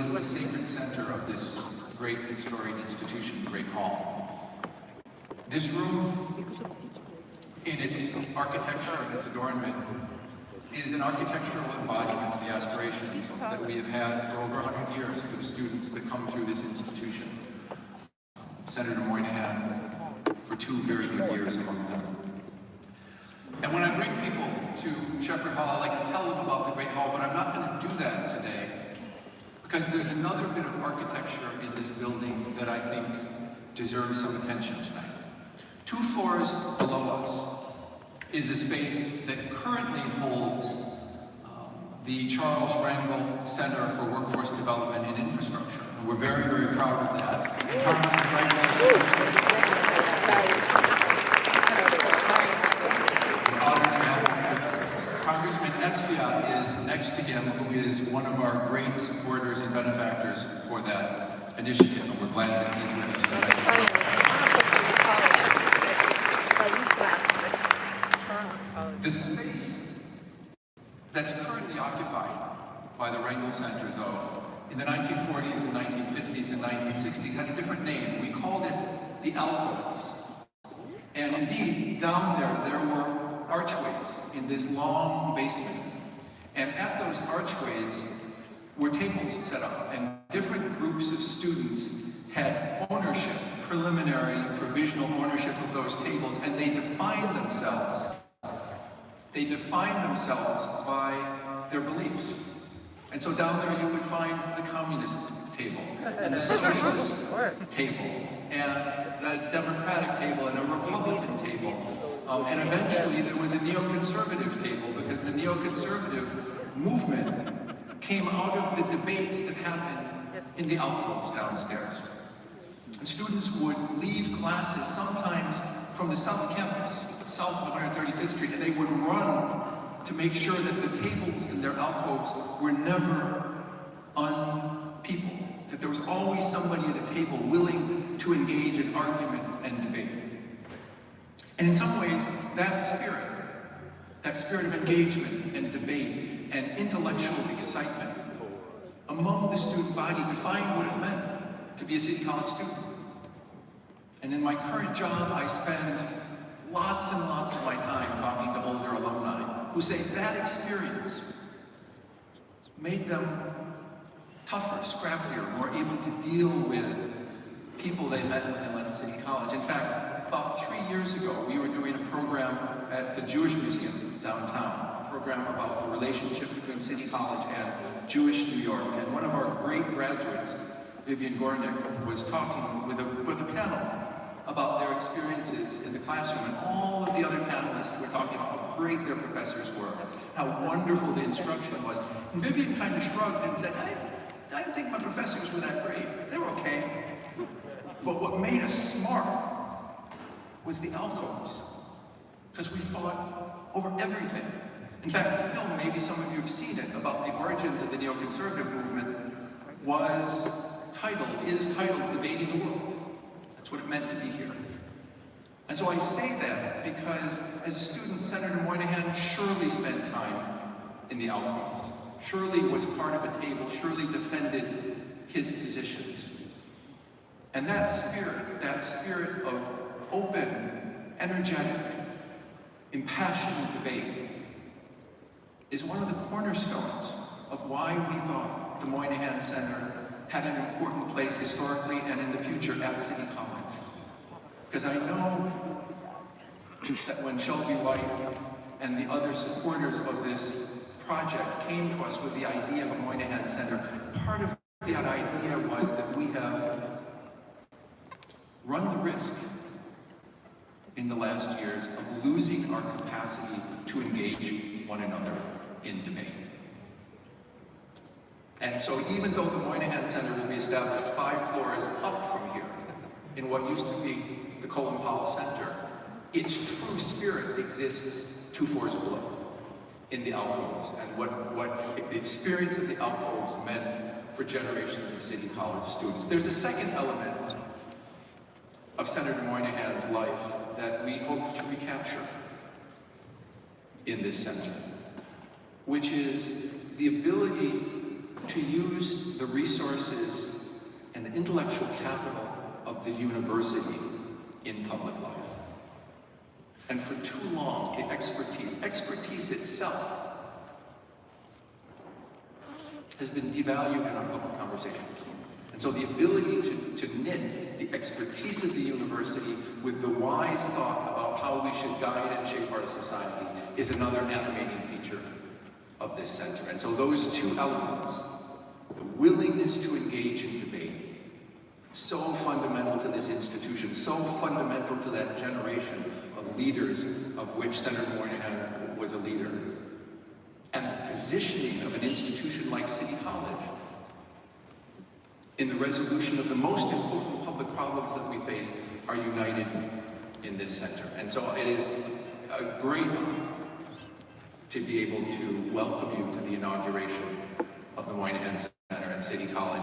is the sacred center of this great and storied institution, the Great Hall. This room, in its architecture and its adornment, is an architectural embodiment of the aspirations that we have had for over 100 years for the students that come through this institution. Senator Moynihan, for 2 very good years among them. And when I bring people to Shepherd Hall, I like to tell them about the Great Hall, but I'm not going to do that today because there's another bit of architecture in this building that I think deserves some attention tonight. 2 floors below us is a space that currently holds the Charles Rangel Center for Workforce Development and Infrastructure. And we're very, very proud of that. Congressman Esfiat is next to him, who is one of our great supporters and benefactors for that initiative, and we're glad that he's with us today. The space that's currently occupied by the Rangel Center, though, in the 1940s and 1950s and 1960s had a different name. We called it the alcoves. And indeed, down there were archways in this long basement. And at those archways were tables set up, and different groups of students had ownership, preliminary, provisional ownership of those tables, and they defined themselves. They defined themselves by their beliefs. And so down there you would find the communist table, and the socialist table, and the democratic table, and a republican table. And eventually there was a neoconservative table, because the neoconservative movement came out of the debates that happened in the alcoves downstairs. And students would leave classes sometimes from the South Campus, south of 135th Street, and they would run to make sure that the tables in their alcoves were never unpeopled, that there was always somebody at a table willing to engage in argument and debate. And in some ways, that spirit of engagement and debate and intellectual excitement among the student body defined what it meant to be a City College student. And in my current job, I spend lots and lots of my time talking to older alumni who say that experience made them tougher, scrappier, more able to deal with people they met when they left City College. In fact, about 3 years ago, we were doing a program at the Jewish Museum downtown, a program about the relationship between City College and Jewish New York. And one of our great graduates, Vivian Gornick, was talking with a panel about their experiences in the classroom, and all of the other panelists were talking about how great their professors were, how wonderful the instruction was. And Vivian kind of shrugged and said, I didn't think my professors were that great. They were okay. But what made us smart was the alcoves, because we fought over everything. In fact, the film, maybe some of you have seen it, about the origins of the neoconservative movement is titled Debating the World. That's what it meant to be here. And so I say that because as a student, Senator Moynihan surely spent time in the alcoves, surely was part of a table, surely defended his positions. And that spirit of open, energetic, impassioned debate is one of the cornerstones of why we thought the Moynihan Center had an important place historically and in the future at City College. Because I know that when Shelby White and the other supporters of this project came to us with the idea of a Moynihan Center, part of that idea was that we have run the risk in the last years of losing our capacity to engage one another in debate. And so even though the Moynihan Center will be established 5 floors up from here, in what used to be the Colin Powell Center, its true spirit exists 2 floors below, in the alcoves, and what the experience of the alcoves meant for generations of City College students. There's a second element of Senator Moynihan's life that we hope to recapture in this center, which is the ability to use the resources and the intellectual capital of the university in public life. And for too long, the expertise itself has been devalued in our public conversation. And so the ability to knit the expertise of the university with the wise thought about how we should guide and shape our society is another animating feature of this center. And so those two elements, the willingness to engage in debate, so fundamental to this institution, so fundamental to that generation of leaders of which Senator Moynihan was a leader, and the positioning of an institution like City College in the resolution of the most important public problems that we face are united in this center. And so it is a great honor to be able to welcome you to the inauguration of the Moynihan Center at City College.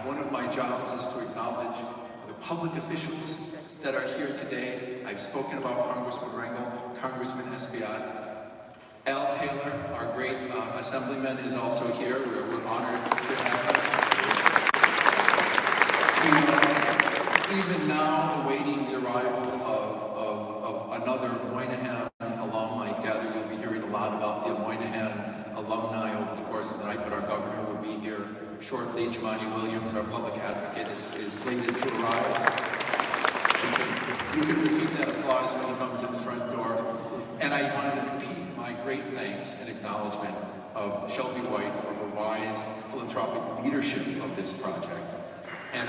One of my jobs is to acknowledge the public officials that are here today. I've spoken about Congressman Rangel, Congressman Espiat. Al Taylor, our great assemblyman, is also here. We're honored to have him. Even now, awaiting the arrival of another Moynihan alum. I gather you'll be hearing a lot about the Moynihan alumni over the course of the night, but our governor will be here shortly. Jumaane Williams, our public advocate, is slated to arrive. You can repeat that applause when he comes in the front door. And I want to repeat my great thanks and acknowledgement of Shelby White for her wise philanthropic leadership of this project. And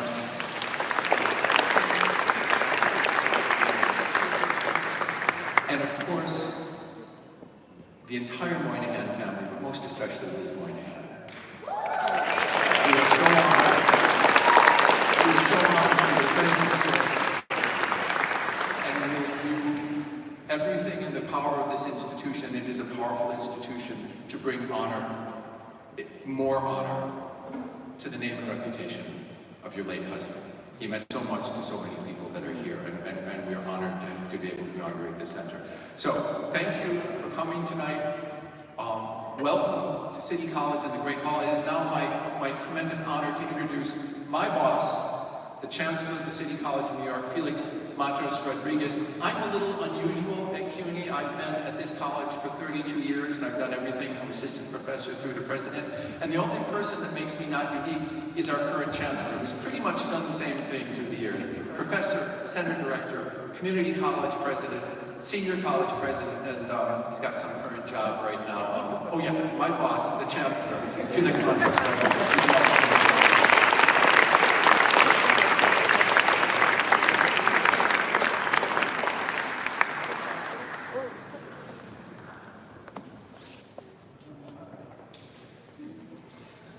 of course, the entire Moynihan family, but most especially Liz Moynihan. We are so honored. We are so honored to be present here. And we will do everything in the power of this institution. It is a powerful institution to bring honor, more honor, to the name and reputation of your late husband. He meant so much to so many people that are here, and we are honored to be able to inaugurate this center. So, thank you for coming tonight. Welcome to City College and the Great Hall. It is now my tremendous honor to introduce my boss, the Chancellor of the City College of New York, Felix Matos Rodriguez. I'm a little unusual at CUNY. I've been at this college for 32 years, and I've done everything from assistant professor through to president. And the only person that makes me not unique is our current chancellor, who's pretty much done the same thing through the years. Professor, center director, community college president, senior college president, and he's got some current job right now. Oh yeah, my boss, the chancellor, Felix Matos Rodriguez.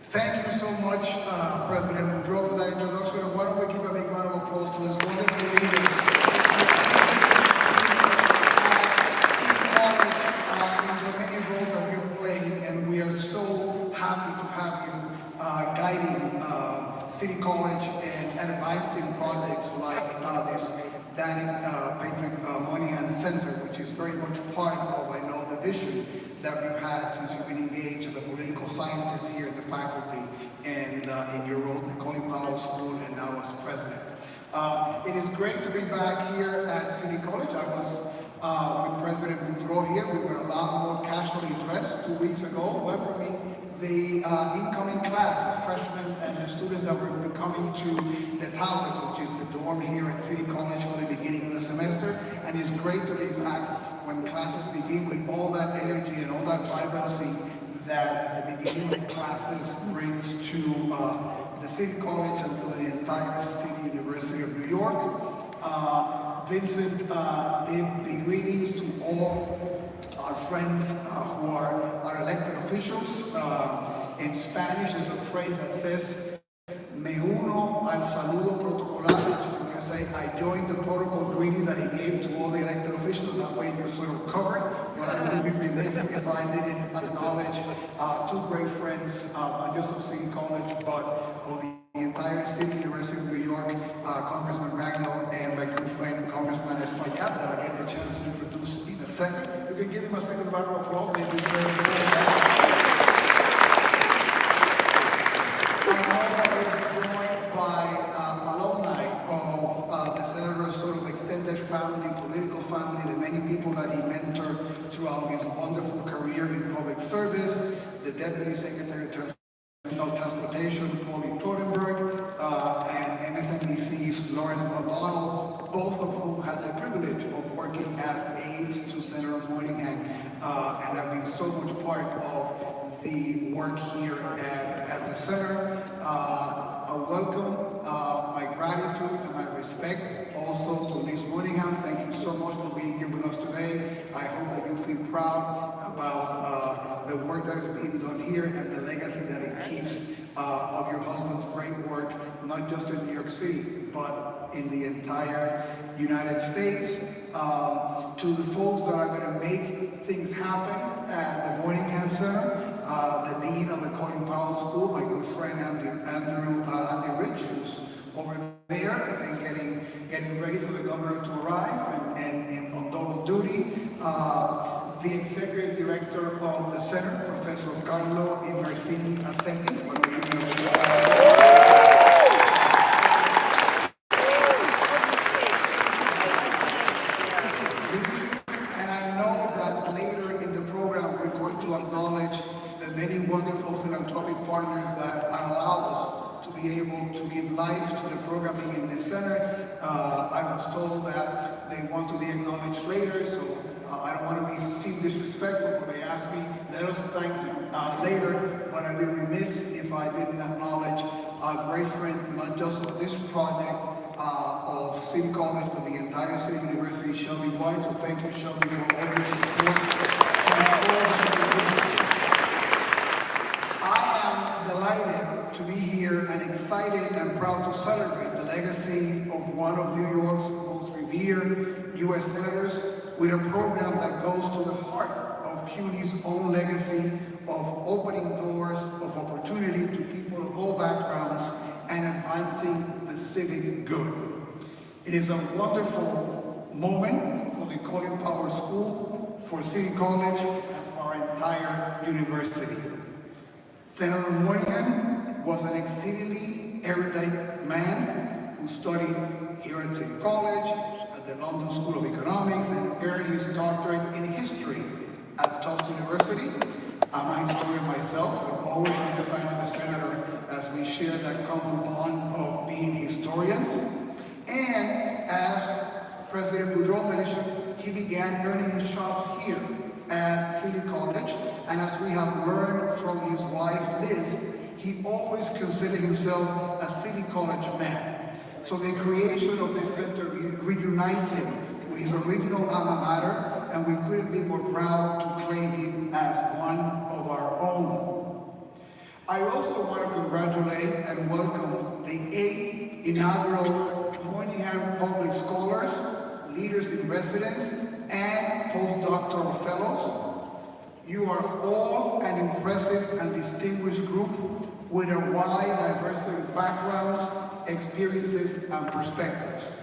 Thank you so much, President Woodrow, for that introduction. And why don't we give a big round of applause to this wonderful leader. City College, in the many roles that you've played, and we are so happy to have you guiding City College and advancing projects like this Patrick Moynihan Center, which is very much part of, I know, the vision that you've had since you've been engaged as a political scientist here at the faculty and in your role at the Colin Powell School and now as president. It is great to be back here at City College. I was with President Woodrow here. We were a lot more casually dressed 2 weeks ago, welcoming the incoming class, the freshmen and the students that were coming to the towers, which is the dorm here at City College for the beginning of the semester. And it's great to be back when classes begin with all that energy and all that vibrancy that the beginning of classes brings to the City College and to the entire City University of New York. Vincent, the greetings to all our friends who are our elected officials. In Spanish, there's a phrase that says, "Me uno al saludo protocolar," which I'm going to say, I joined the protocol greetings that he gave to all the elected officials. That way you're sort of covered, but I would be remiss if I didn't acknowledge two great friends, not just of City College, but of the entire City University of New York, Congressman Rangel and my good friend, Congressman Espiat, that I get the chance to introduce in a second. You can give him a second round of applause. They deserve it. Deputy Secretary of Transportation, Trottenberg, and MSNBC's Lawrence McDonald, both of whom had the privilege of working as aides to Senator Moynihan, and have been so much part of the work here at the center. A welcome, my gratitude and my respect also to Ms. Moynihan. Thank you so much for being here with us today. I hope that you feel proud about the work that is being done here and the legacy that it keeps of your husband's great work, not just in New York City, but in the entire United States. To the folks that are going to make things happen at the Moynihan Center, the Dean of the Colin Powell School, my good friend Andy Rich, who's over there, I think getting ready for the governor to arrive and on double duty. The Executive Director of the Center, Professor Carlo Imersini Assetti. And I know that later in the program we're going to acknowledge the many wonderful philanthropic partners that allow us to be able to give life to the programming in the center. I was told that they want to be acknowledged later, so I don't want to seem disrespectful, but they asked me, let us thank them later, but I'd be remiss if I didn't acknowledge a great friend, not just of this project, of City College, but the entire City University, Shelby White. So thank you, Shelby, for all your support. I am delighted to be here and excited and proud to celebrate the legacy of one of New York's most revered U.S. senators, with a program that goes to the heart of CUNY's own legacy of opening doors of opportunity to people of all backgrounds and advancing the civic good. It is a wonderful moment for the Colin Powell School, for City College, and for our entire university. Senator Moynihan was an exceedingly erudite man who studied here at City College, at the London School of Economics, and earned his doctorate in history at Tufts University. I'm a historian myself, so I've always been a fan of the senator as we share that common bond of being historians. And as President Boudreaux mentioned, he began earning his chops here at City College, and as we have learned from his wife Liz, he always considered himself a City College man. So the creation of this center reunites him with his original alma mater, and we couldn't be more proud to claim him as one of our own. I also want to congratulate and welcome the 8 inaugural Moynihan Public Scholars, Leaders in Residence, and postdoctoral fellows. You are all an impressive and distinguished group with a wide diversity of backgrounds, experiences, and perspectives.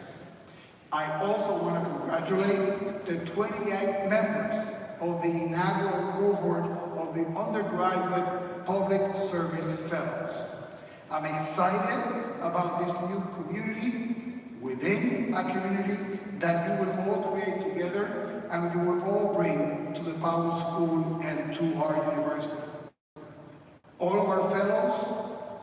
I also want to congratulate the 28 members of the inaugural cohort of the Undergraduate Public Service Fellows. I'm excited about this new community within a community that you will all create together and you will all bring to the Powell School and to our university. All of our fellows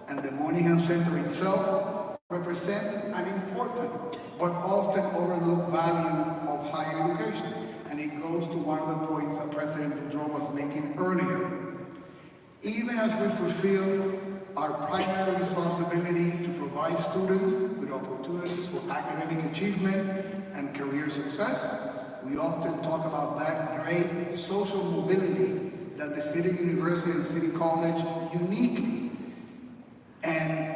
and the Moynihan Center itself represent an important but often overlooked value of higher education. And it goes to one of the points that President Boudreaux was making earlier. Even as we fulfill our primary responsibility to provide students with opportunities for academic achievement and career success, we often talk about that great social mobility that the City University and City College uniquely and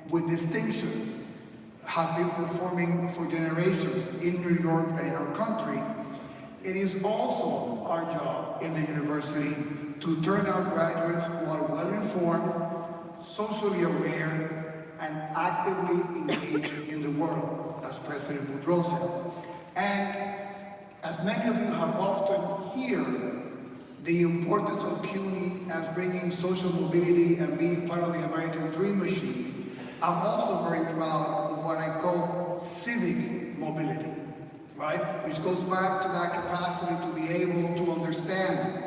with distinction have been performing for generations in New York and in our country. It is also our job in the university to turn out graduates who are well-informed, socially aware, and actively engaged in the world, as President Boudreaux said. And as many of you have often heard, the importance of CUNY as bringing social mobility and being part of the American dream machine, I'm also very proud of what I call civic mobility, right? Which goes back to that capacity to be able to understand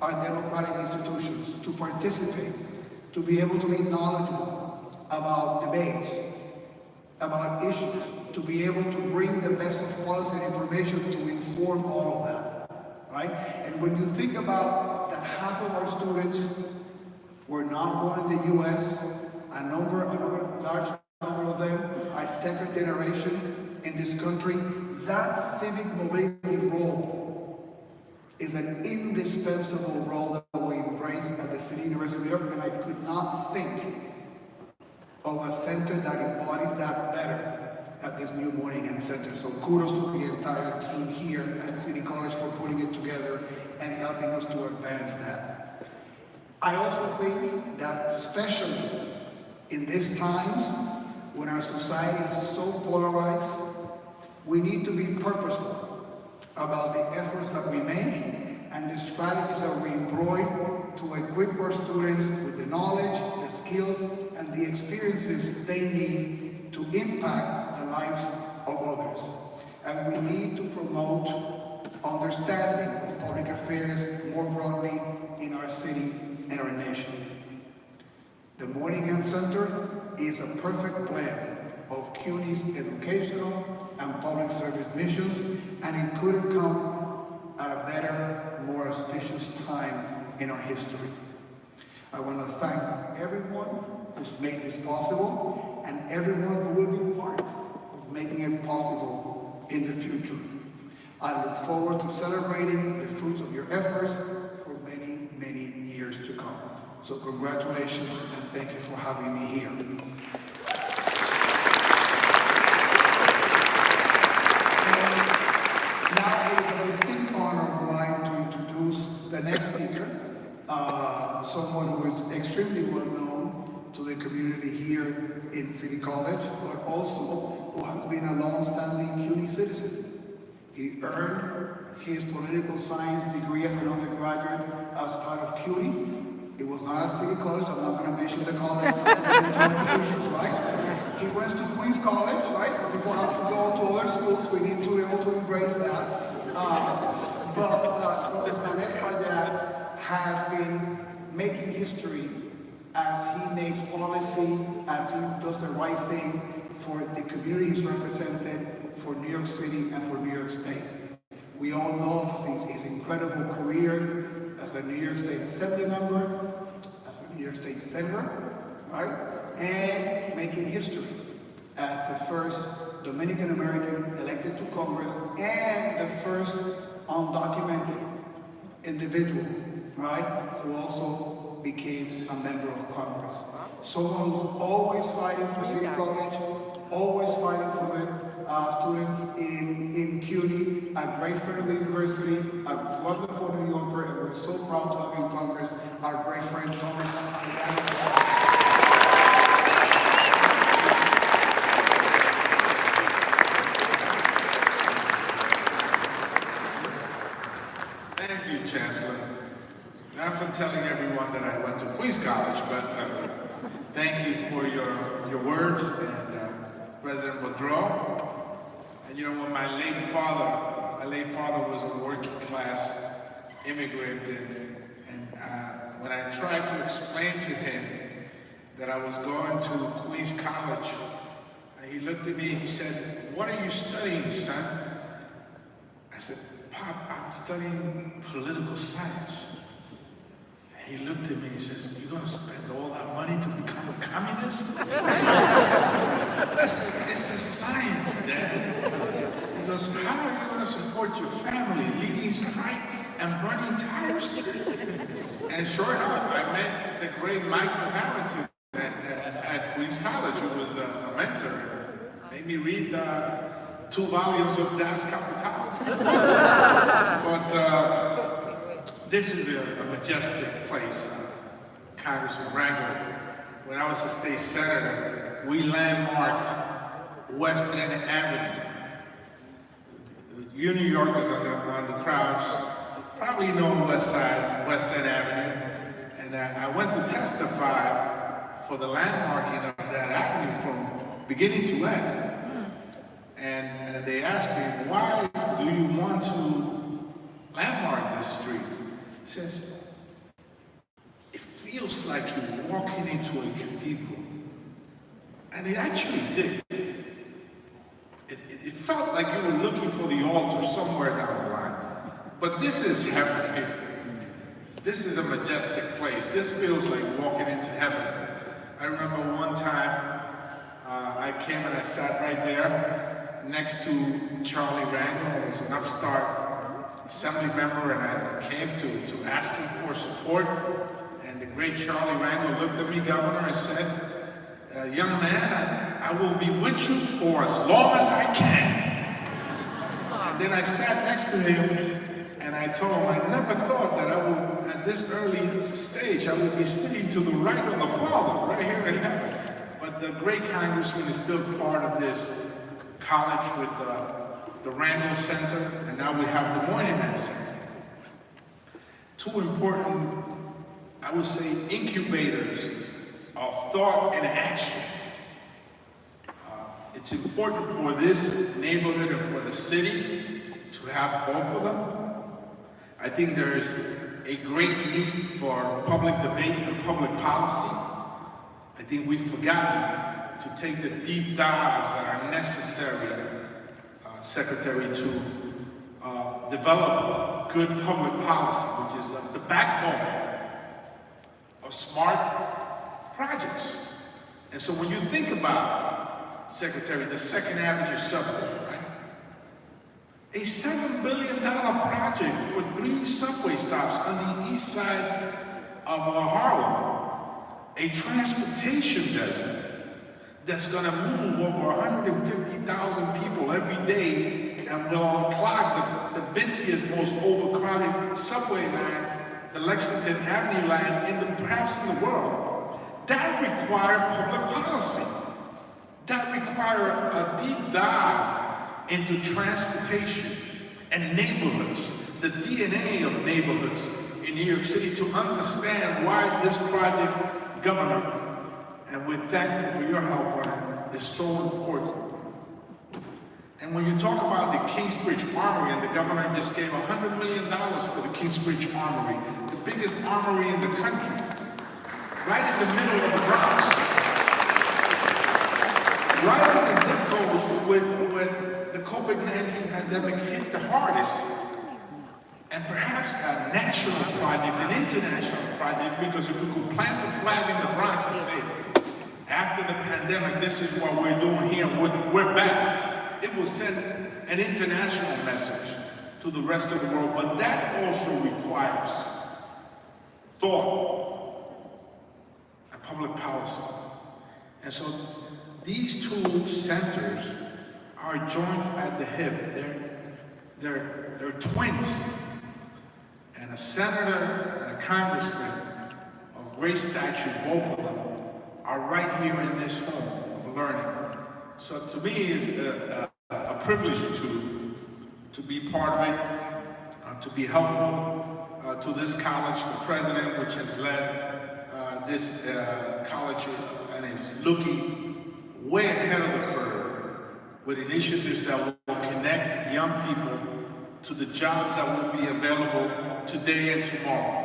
our democratic institutions, to participate, to be able to be knowledgeable about debates, about issues, to be able to bring the best of policy and information to inform all of that, right? And when you think about that half of our students were not born in the US, a large number of them are second generation in this country, that civic mobility role is an indispensable role that we embrace at the City University of New York, and I could not think of a center that embodies that better at this new Moynihan Center. So kudos to the entire team here at City College for putting it together and helping us to advance that. I also think that especially in these times when our society is so polarized, we need to be purposeful about the efforts that we make and the strategies that we employ to equip our students with the knowledge, the skills, and the experiences they need to impact the lives of others. And we need to promote understanding of public affairs more broadly in our city and our nation. The Moynihan Center is a perfect blend of CUNY's educational and public service missions, and it couldn't come at a better, more auspicious time in our history. I want to thank everyone who's made this possible and everyone who will be part of making it possible in the future. I look forward to celebrating the fruits of your efforts for many, many years to come. So congratulations and thank you for having me here. Now it is a distinct honor of mine to introduce the next speaker, someone who is extremely well known to the community here in City College, but also who has been a long-standing CUNY citizen. He earned his political science degree as an undergraduate as part of CUNY. It was not at City College, I'm not going to mention the college, I'm not going to get into any issues, right? He went to Queens College, right? People have to go to other schools, we need to be able to embrace that. But Congressman Espadilla has been making history as he makes policy, as he does the right thing for the communities represented, for New York City and for New York State. We all know of his incredible career as a New York State Assembly member, as a New York State Senator, right? And making history as the first Dominican American elected to Congress and the first undocumented individual, right, who also became a member of Congress. Someone who's always fighting for City College, always fighting for the students in CUNY, a great friend of the university, a wonderful New Yorker, and we're so proud to have in Congress our great friend, Congressman. Thank you, Chancellor. Not for telling everyone that I went to Queens College, but thank you for your words, and President Boudreau. And you know, when my late father was a working class immigrant, and when I tried to explain to him that I was going to Queens College, he looked at me, he said, "What are you studying, son?" I said, "Pop, I'm studying political science." And he looked at me and he says, "You're gonna spend all that money to become a communist?" I said, "It's a science, Dad." He goes, "How are you gonna support your family leading strikes and burning tires?" And sure enough, I met the great Michael Harrington at Queens College, who was a mentor. Made me read 2 volumes of Das Kapital. But this is a majestic place, Congressman Rangel. When I was a state senator, we landmarked West End Avenue. You New Yorkers on the crowds probably know West End Avenue. And I went to testify for the landmarking of that avenue from beginning to end. And they asked me, "Why do you want to landmark this street?" He says, into a cathedral. And it actually did. It felt like you were looking for the altar somewhere down the line. But this is heaven here. This is a majestic place. This feels like walking into heaven. I remember one time I came and I sat right there next to Charlie Rangel, who was an upstart assembly member, and I came to ask him for support. And the great Charlie Rangel looked at me, Governor, and said, young man, I will be with you for as long as I can. And then I sat next to him and I told him I never thought that I would, at this early stage, I would be sitting to the right of the Father, right here in heaven. But the great congressman is still part of this college with the Randall Center, and now we have the Moynihan Center. Two important, I would say, incubators of thought and action. It's important for this neighborhood and for the city to have both of them. I think there is a great need for public debate and public policy. I think we've forgotten to take the deep dives that are necessary, Secretary, to develop good public policy, which is like the backbone of smart projects. And so when you think about, Secretary, the 2nd Avenue subway, right? A $7 billion project for 3 subway stops on the east side of Harlem. A transportation desert that's gonna move over 150,000 people every day and will unclog the busiest, most overcrowded subway line, the Lexington Avenue line, perhaps in the world. That requires public policy. That requires a deep dive into transportation and neighborhoods, the DNA of neighborhoods in New York City, to understand why this project, Governor, and we're thankful for your help on it, is so important. And when you talk about the Kingsbridge Armory, and the governor just gave $100 million for the Kingsbridge Armory, the biggest armory in the country, right in the middle of the Bronx, right in the zip codes when the COVID-19 pandemic hit the hardest. And perhaps a national project, an international project, because if we could plant the flag in the Bronx and say, after the pandemic, this is what we're doing here, we're back, it will send an international message to the rest of the world. But that also requires thought and public policy. And so these two centers are joined at the hip. They're twins. And a senator and a congressman of great stature, both of them, are right here in this home of learning. So to me, it's a privilege to be part of it, to be helpful to this college, the president, which has led this college and is looking way ahead of the curve with initiatives that will connect young people to the jobs that will be available today and tomorrow.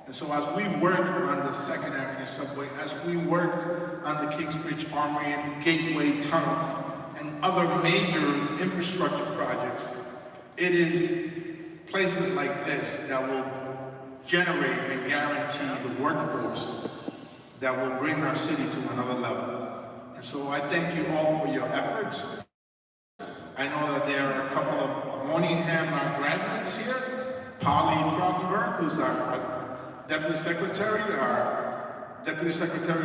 And so as we work on the 2nd Avenue subway, as we work on the Kingsbridge Armory and the Gateway Tunnel and other major infrastructure projects, it is places like this that will generate and guarantee the workforce that will bring our city to another level. And so I thank you all for your efforts. I know that there are a couple of Moynihan graduates here. Polly Trottenberg, who's our Deputy Secretary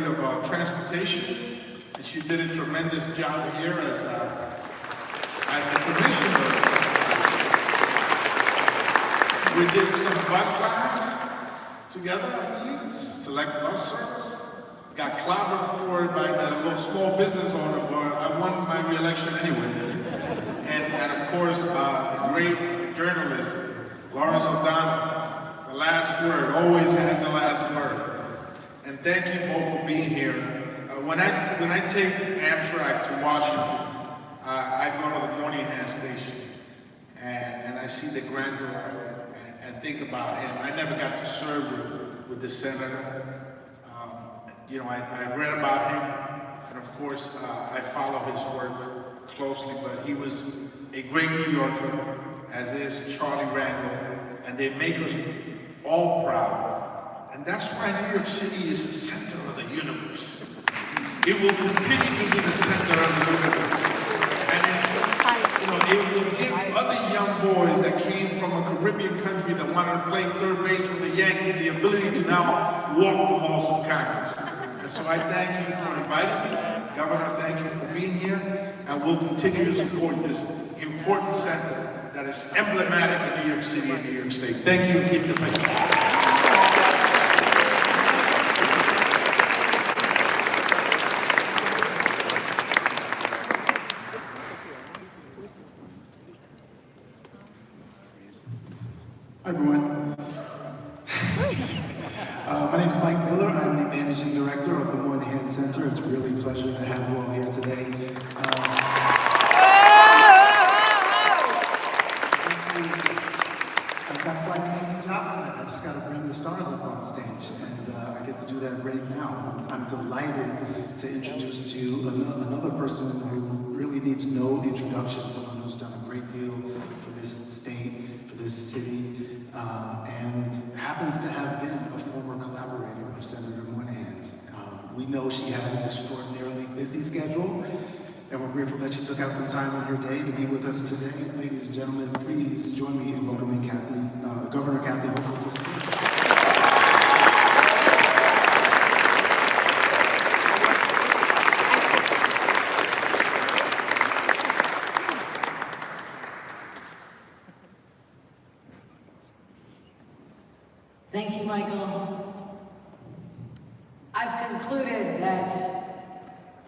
of Transportation, and she did a tremendous job here as a commissioner. We did some bus lines together, I believe, select bus service. Got clobbered for it by the little small business owner, but I won my re-election anyway. And of course, great journalist, Lawrence O'Donnell. The last word, always has the last word. And thank you both for being here. When I take Amtrak to Washington, I go to the Moynihan station and I see the grandeur and think about him. I never got to serve with the senator. you know, I read about him, and of course, I follow his work closely, but he was a great New Yorker, as is Charlie Randall, and they make us all proud. And that's why New York City is the center of the universe. It will continue to be the center of the universe. And it will give other young boys that came from a Caribbean country that wanted to play third base for the Yankees the ability to now walk the halls of Congress. And so I thank you for inviting me. Governor, thank you for being here. And we'll continue to support this important center that is emblematic of New York City and New York State. Thank you, and keep the faith. Hi, everyone. My name is Mike Miller. I'm the Managing Director of the Moynihan Center. It's really a pleasure to have you all here today. I've got quite an easy job tonight. I just got to bring the stars up on stage, and I get to do that right now. I'm delighted to introduce to you another person who really needs no introduction, someone who's done a great deal for this state, for this city, and happens to have been a former collaborator of Senator Moynihan's. We know she has an extraordinarily busy schedule, and we're grateful that she took out some time on her day to be with us today. Ladies and gentlemen, please join me in welcoming Governor Kathy Hochul to the stage. Thank you, Michael. I've concluded that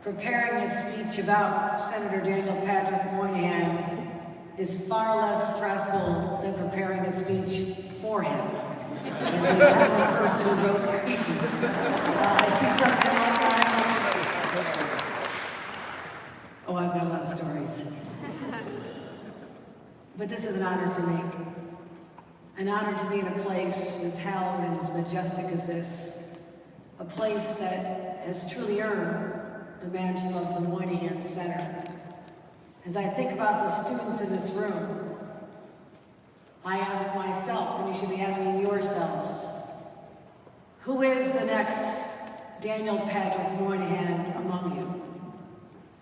preparing a speech about Senator Daniel Patrick Moynihan is far less stressful than preparing a speech for him. As a former person who wrote speeches, I see something like that. Oh, I've got a lot of stories. But this is an honor for me. An honor to be in a place as hallowed and as majestic as this. A place that has truly earned the mantle of the Moynihan Center. As I think about the students in this room, I ask myself, and you should be asking yourselves, who is the next Daniel Patrick Moynihan among you?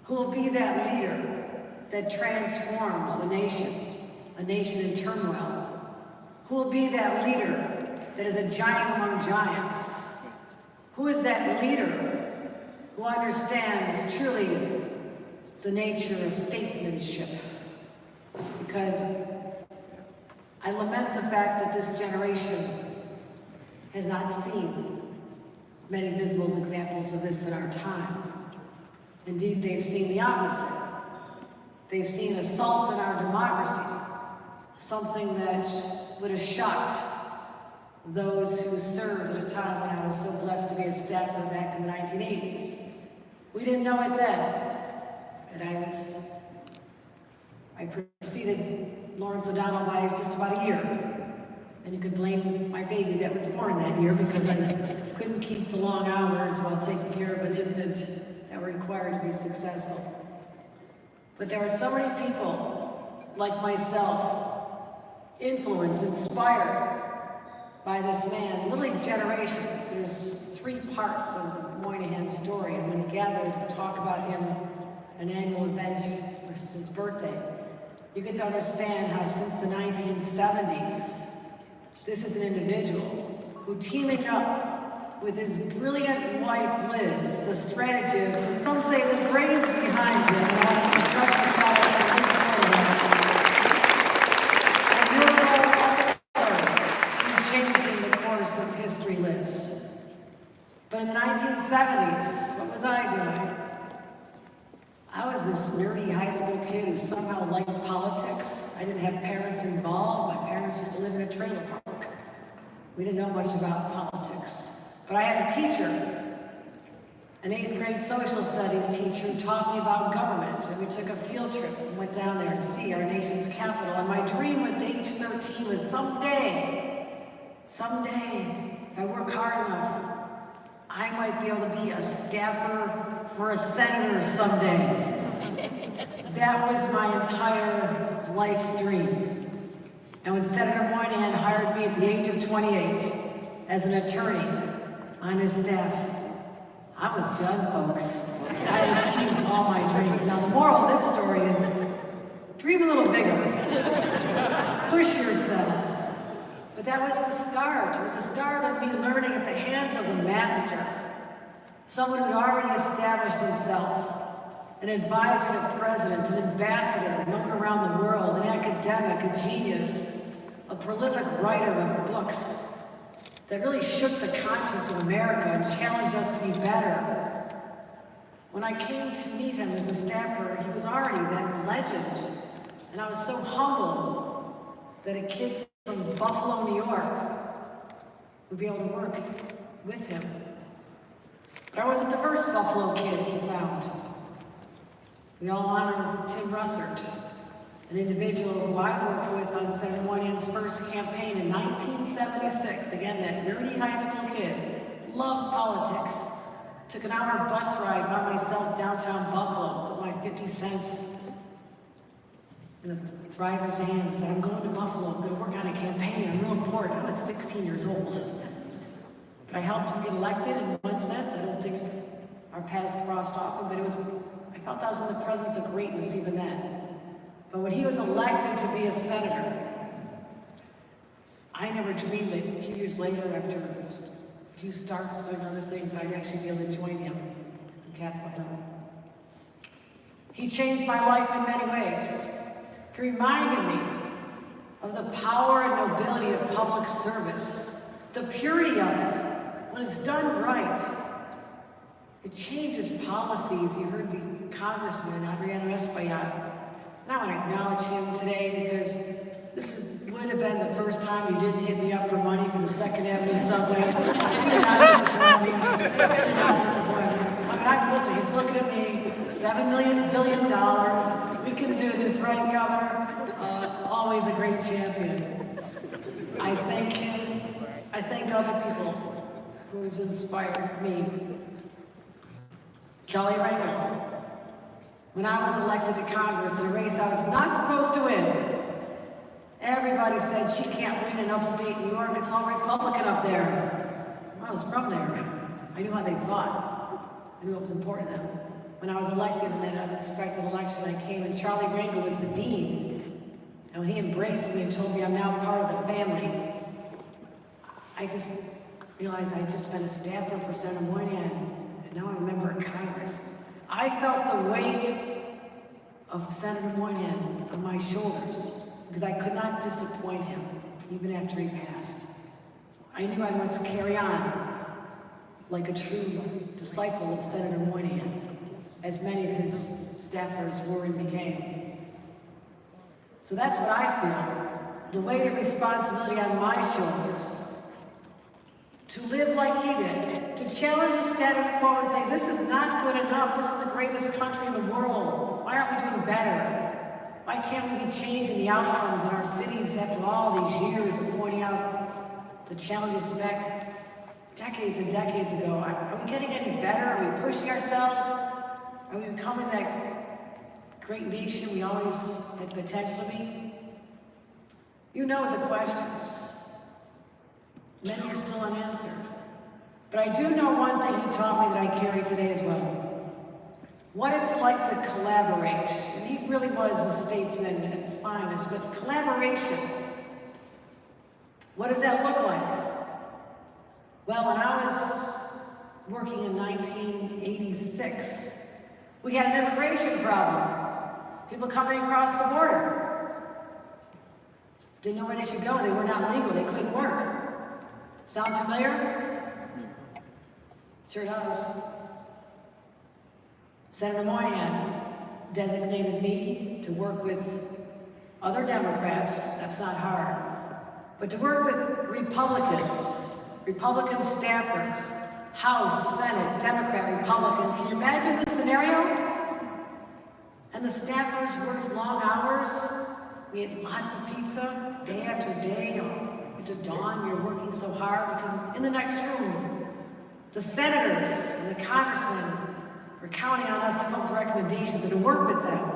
Who will be that leader that transforms a nation in turmoil? Who will be that leader that is a giant among giants? Who is that leader who understands truly the nature of statesmanship? Because I lament the fact that this generation has not seen many visible examples of this in our time. Indeed, they've seen the opposite. They've seen assault on our democracy, something that would have shocked those who served at a time when I was so blessed to be a staffer back in the 1980s. We didn't know it then. And I preceded Lawrence O'Donnell by just about a year. And you could blame my baby that was born that year because I couldn't keep the long hours while taking care of an infant that were required to be successful. But there are so many people like myself influenced, inspired by this man, literally generations. There's 3 parts of the Moynihan story, and when he gathered to talk about him, an annual event for his birthday, you get to understand how since the 1970s, this is an individual who, teaming up with his brilliant wife Liz, the strategist, and some say the brains behind him, and all the construction projects of history, Liz. But in the 1970s, what was I doing? I was this nerdy high school kid who somehow liked politics. I didn't have parents involved. My parents used to live in a trailer park. We didn't know much about politics. But I had a teacher, an 8th grade social studies teacher, who taught me about government. And we took a field trip and went down there to see our nation's capital. And my dream at age 13 was someday, if I work hard enough, I might be able to be a staffer for a senator someday. That was my entire life's dream. And when Senator Moynihan hired me at the age of 28 as an attorney on his staff, I was done, folks. I had achieved all my dreams. Now, the moral of this story is, dream a little bigger. Push yourselves. But that was the start. It was the start of me learning at the hands of the master. Someone who'd already established himself. An advisor to presidents, an ambassador known around the world, an academic, a genius, a prolific writer of books that really shook the conscience of America and challenged us to be better. When I came to meet him as a staffer, he was already that legend. And I was so humbled that a kid from Buffalo, New York would be able to work with him. But I wasn't the first Buffalo kid he found. We all honor Tim Russert, an individual who I worked with on Senator Moynihan's first campaign in 1976. Again, that nerdy high school kid, loved politics. Took an hour bus ride by myself downtown Buffalo, put my 50 cents in the driver's hand and said, I'm going to Buffalo, I'm going to work on a campaign, I'm real important. I was 16 years old. But I helped him get elected in one sense. I don't think our paths crossed often, but I felt I was in the presence of greatness even then. But when he was elected to be a senator, I never dreamed that a few years later, after a few starts doing other things, I'd actually be able to join him in Capitol Hill. He changed my life in many ways. He reminded me of the power and nobility of public service, the purity of it, when it's done right. It changes policies. You heard the Congressman, Adriano Espaillat. And I want to acknowledge him today because this would have been the first time you didn't hit me up for money for the 2nd Avenue subway. You did not disappoint me. You did not disappoint me. I mean, listen, he's looking at me, $7 billion. We can do this, right, Governor? Always a great champion. I thank him. I thank other people who've inspired me. Kelly Rangel. When I was elected to Congress in a race I was not supposed to win, everybody said she can't win in upstate New York, it's all Republican up there. I was from there. I knew how they thought. I knew what was important to them. When I was elected in that unexpected election, I came and Charlie Rangel was the dean. And when he embraced me and told me I'm now part of the family, I just realized I had just been a staffer for Senator Moynihan, and now I'm a member of Congress. I felt the weight of Senator Moynihan on my shoulders because I could not disappoint him, even after he passed. I knew I must carry on like a true disciple of Senator Moynihan, as many of his staffers were and became. So that's what I feel, the weight of responsibility on my shoulders, to live like he did, to challenge the status quo and say, this is not good enough, this is the greatest country in the world, why aren't we doing better? Why can't we be changing the outcomes in our cities after all these years of pointing out the challenges back decades and decades ago? Are we getting any better? Are we pushing ourselves? Are we becoming that great nation we always had potential to be? You know the questions. Many are still unanswered. But I do know one thing he taught me that I carry today as well. What it's like to collaborate. And he really was a statesman at his finest, but collaboration. What does that look like? Well, when I was working in 1986, we had an immigration problem. People coming across the border. Didn't know where they should go. They were not legal. They couldn't work. Sound familiar? Sure does. Senator Moynihan designated me to work with other Democrats, that's not hard, but to work with Republicans, Republican staffers, House, Senate, Democrat, Republican. Can you imagine this scenario? And the staffers worked long hours. We ate lots of pizza, day after day, into dawn. We were working so hard because in the next room, The senators and the congressmen are counting on us to come up with recommendations and to work with them.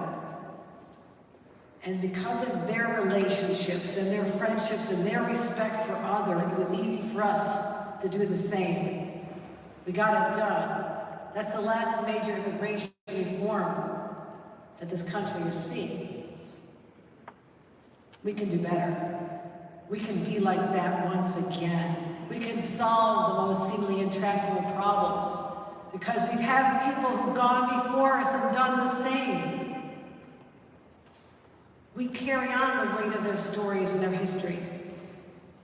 And because of their relationships and their friendships and their respect for others, it was easy for us to do the same. We got it done. That's the last major immigration reform that this country has seen. We can do better. We can be like that once again. We can solve the most seemingly intractable problems because we've had people who've gone before us and done the same. We carry on the weight of their stories and their history.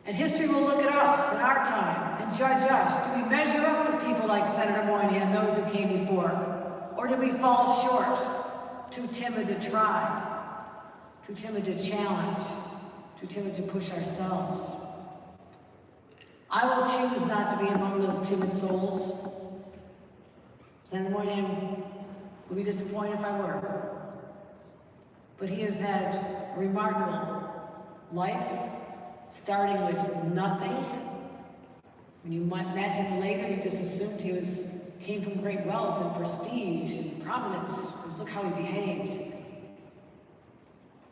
And history will look at us in our time and judge us. Do we measure up to people like Senator Moynihan and those who came before? Or do we fall short? Too timid to try, too timid to challenge, too timid to push ourselves. I will choose not to be among those timid souls. Senator Moynihan would be disappointed if I were. But he has had a remarkable life, starting with nothing. When you met him later, you just assumed he came from great wealth and prestige and prominence, because look how he behaved.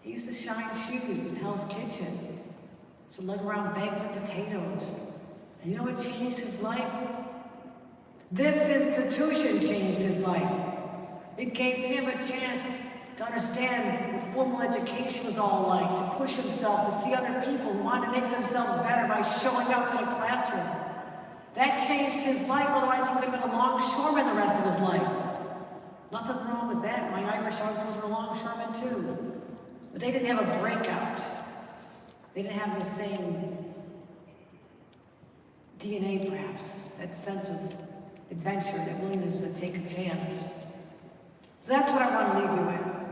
He used to shine shoes in Hell's Kitchen, to lug around bags of potatoes. And you know what changed his life? This institution changed his life. It gave him a chance to understand what formal education was all like, to push himself, to see other people who want to make themselves better by showing up in a classroom. That changed his life, otherwise he could have been a longshoreman the rest of his life. Nothing wrong with that. My Irish uncles were longshoremen too. But they didn't have a breakout. They didn't have the same DNA, perhaps, that sense of adventure, that willingness to take a chance. So that's what I want to leave you with.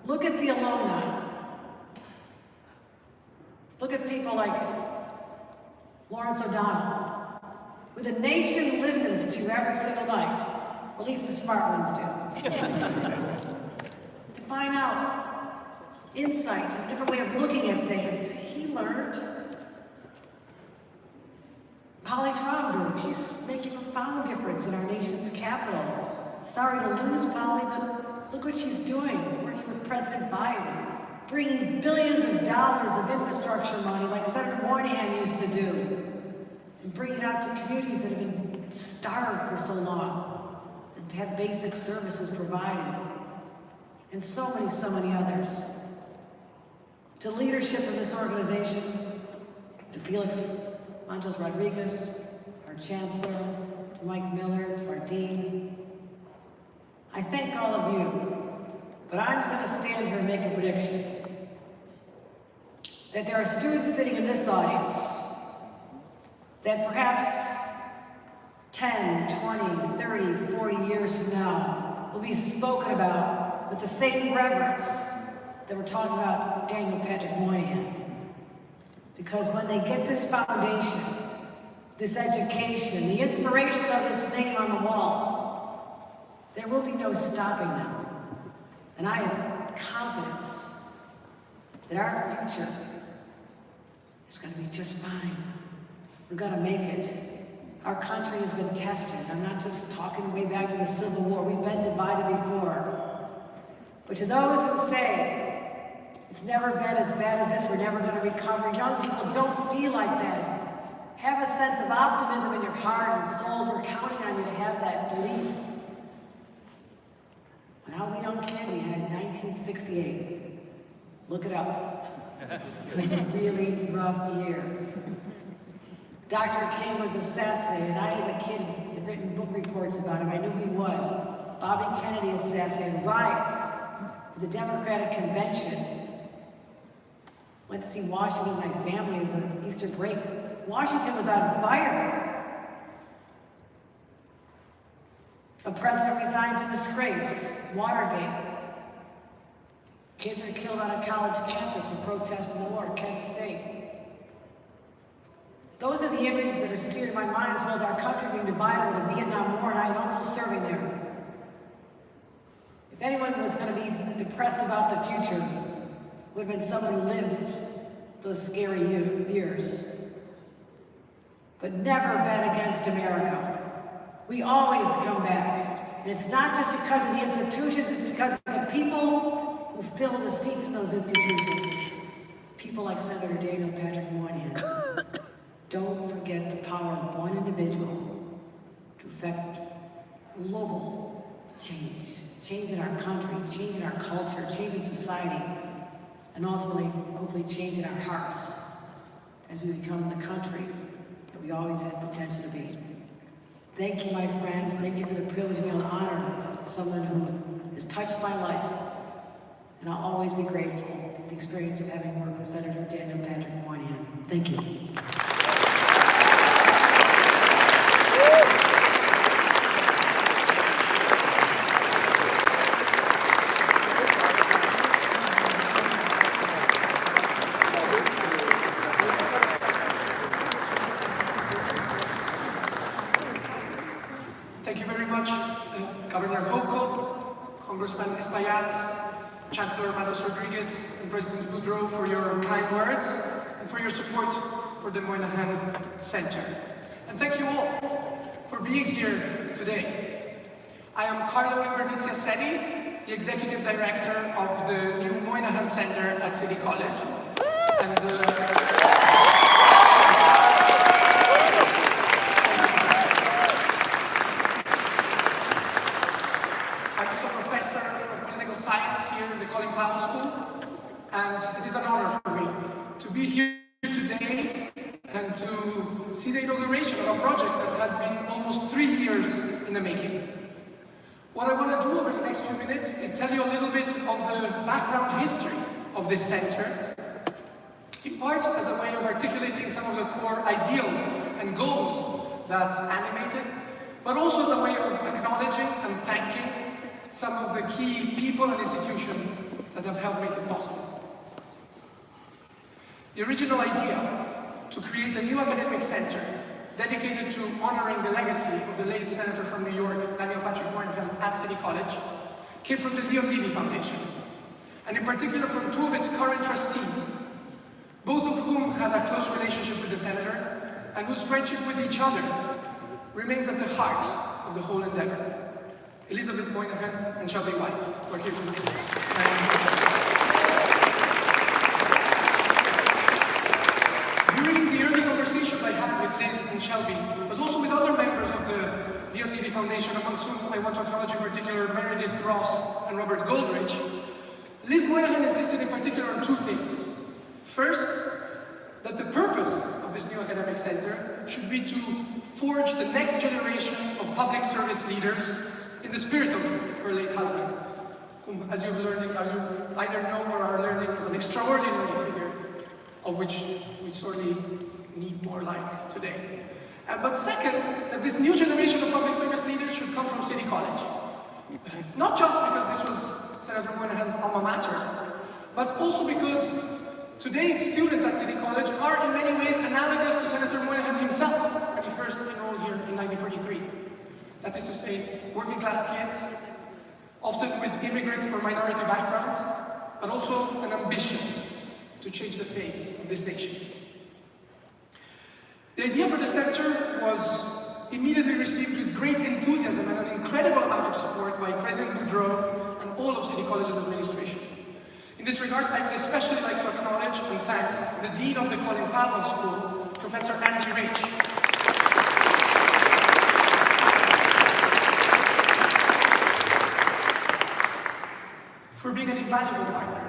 Look at the alumni. Look at people like Lawrence O'Donnell, who the nation listens to every single night. At least the smart ones do. To find out insights, a different way of looking at things. He learned. Polly Trottenberg, she's making a profound difference in our nation's capital. Sorry to lose Polly, but look what she's doing, working with President Biden, bringing billions of dollars of infrastructure money like Senator Moynihan used to do, and bringing it out to communities that have been starved for so long, and have basic services provided, and so many others. To leadership of this organization, to Felix Montes Rodriguez, our Chancellor, to Mike Miller, to our Dean, I thank all of you, but I'm just going to stand here and make a prediction that there are students sitting in this audience that perhaps 10, 20, 30, 40 years from now will be spoken about with the same reverence that we're talking about Daniel Patrick Moynihan. Because when they get this foundation, this education, the inspiration of this name on the walls, there will be no stopping them. And I have confidence that our future is going to be just fine. We're going to make it. Our country has been tested. I'm not just talking way back to the Civil War. We've been divided before. But to those who say, it's never been as bad as this, we're never going to recover, young people, don't be like that. Have a sense of optimism in your heart and soul. We're counting on you to have that belief. When I was a young kid, we had 1968. Look it up. It was a really rough year. Dr. King was assassinated. I, as a kid, had written book reports about him. I knew who he was. Bobby Kennedy assassinated. Riots at the Democratic Convention. Went to see Washington with my family over Easter break. Washington was on fire. A president resigns in disgrace. Watergate. Kids are killed on a college campus for protesting the war. Kent State. Those are the images that are seared in my mind, as well as our country being divided with the Vietnam War, and I had uncles serving there. If anyone was going to be depressed about the future, it would have been someone who lived those scary years. But never bet against America. We always come back. And it's not just because of the institutions, it's because of the people who fill the seats in those institutions. People like Senator Daniel Patrick Moynihan. Don't forget the power of one individual to affect global change. Change in our country, change in our culture, change in society, and ultimately, hopefully, change in our hearts as we become the country that we always had potential to be. Thank you, my friends. Thank you for the privilege of being able to honor someone who has touched my life. And I'll always be grateful for the experience of having worked with Senator Daniel Patrick Moynihan. Thank you. Thank you very much, Governor Hochul, Congressman Espaillat, Chancellor Matos Rodriguez, and President Boudreau for your kind words and for your support for the Moynihan Center. And thank you all for being here today. I am Carlo Invernizia Sedi, the Executive Director of the new Moynihan Center at City College. And it is an honor for me to be here today and to see the inauguration of a project that has been almost 3 years in the making. What I want to do over the next few minutes is tell you a little bit of the background history of this center, in part as a way of articulating some of the core ideals and goals that animate it, but also as a way of acknowledging and thanking some of the key people and institutions that have helped make it possible. The original idea to create a new academic center dedicated to honoring the legacy of the late Senator from New York, Daniel Patrick Moynihan, at City College, came from the Leon Levy Foundation, and in particular from two of its current trustees, both of whom had a close relationship with the Senator, and whose friendship with each other remains at the heart of the whole endeavor. Elizabeth Moynihan and Shelby White, who are here tonight. During the early conversations I had with Liz and Shelby, but also with other members of the Leon Levy Foundation, amongst whom I want to acknowledge in particular Meredith Ross and Robert Goldrich, Liz Moynihan insisted in particular on two things. First, that the purpose of this new academic center should be to forge the next generation of public service leaders in the spirit of her late husband, whom, as you either know or are learning, was an extraordinary figure, of which we sorely need more like today. But second, that this new generation of public service leaders should come from City College. Not just because this was Senator Moynihan's alma mater, but also because today's students at City College are in many ways analogous to Senator Moynihan himself when he first enrolled here in 1943. That is to say, working class kids, often with immigrant or minority backgrounds, but also an ambition to change the face of this nation. The idea for the center was immediately received with great enthusiasm and an incredible amount of support by President Boudreau and all of City College's administration. In this regard, I would especially like to acknowledge and thank the Dean of the Colin Powell School, Professor Andy Rich, for being an invaluable partner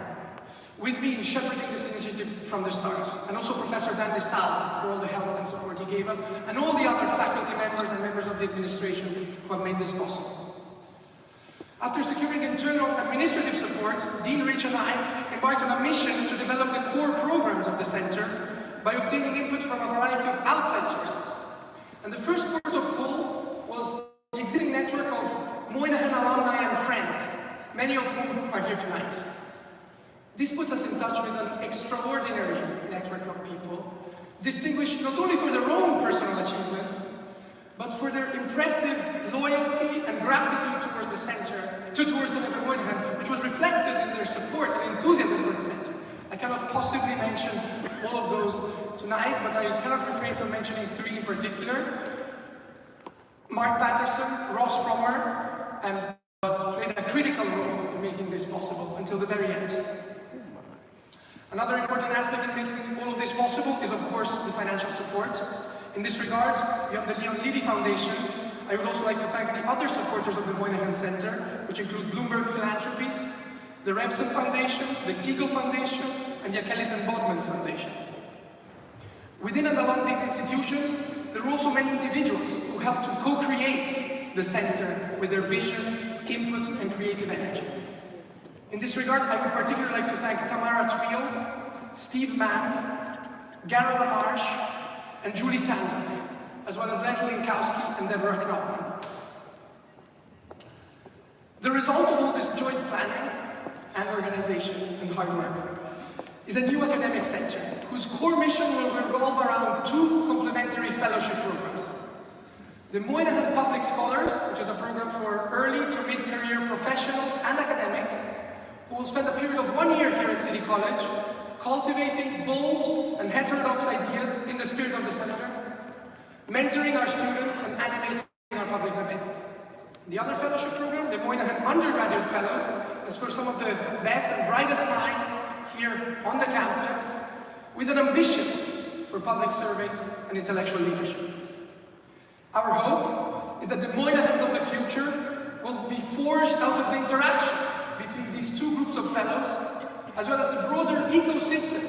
with me in shepherding this initiative from the start, and also Professor Dan DeSalle for all the help and support he gave us, and all the other faculty members and members of the administration who have made this possible. After securing internal administrative support, Dean Rich and I embarked on a mission to develop the core programs of the center by obtaining input from a variety of outside sources. And the first port of call was the existing network of Moynihan alumni and friends, many of whom are here tonight. This puts us in touch with an extraordinary network of people, distinguished not only for their own personal achievements, but for their impressive loyalty and gratitude towards the center, towards Senator Moynihan, which was reflected in their support and enthusiasm for the center. I cannot possibly mention all of those tonight, but I cannot refrain from mentioning three in particular. Mark Patterson, Ross Frommer, and played a critical role in making this possible until the very end. Another important aspect in making all of this possible is, of course, the financial support. In this regard, we have the Leon Levy Foundation. I would also like to thank the other supporters of the Moynihan Center, which include Bloomberg Philanthropies, the Revson Foundation, the Teagle Foundation, and the Achilles and Bodman Foundation. Within and along these institutions, there are also many individuals who helped to co-create the center with their vision, input, and creative energy. In this regard, I would particularly like to thank Tamara Twiel, Steve Mann, Garo Lamarche, and Julie Sandler, as well as Leslie Linkowski and Deborah Knopman. The result of all this joint planning and organization and hard work is a new academic center whose core mission will revolve around two complementary fellowship programs. The Moynihan Public Scholars, which is a program for early to mid-career professionals and academics who will spend a period of 1 year here at City College cultivating bold and heterodox ideas in the spirit of the Senator, mentoring our students and animating our public debates. The other fellowship program, the Moynihan Undergraduate Fellows, is for some of the best and brightest minds here on the campus with an ambition for public service and intellectual leadership. Our hope is that the Moynihans of the future will be forged out of the interaction between these two groups of fellows, as well as the broader ecosystem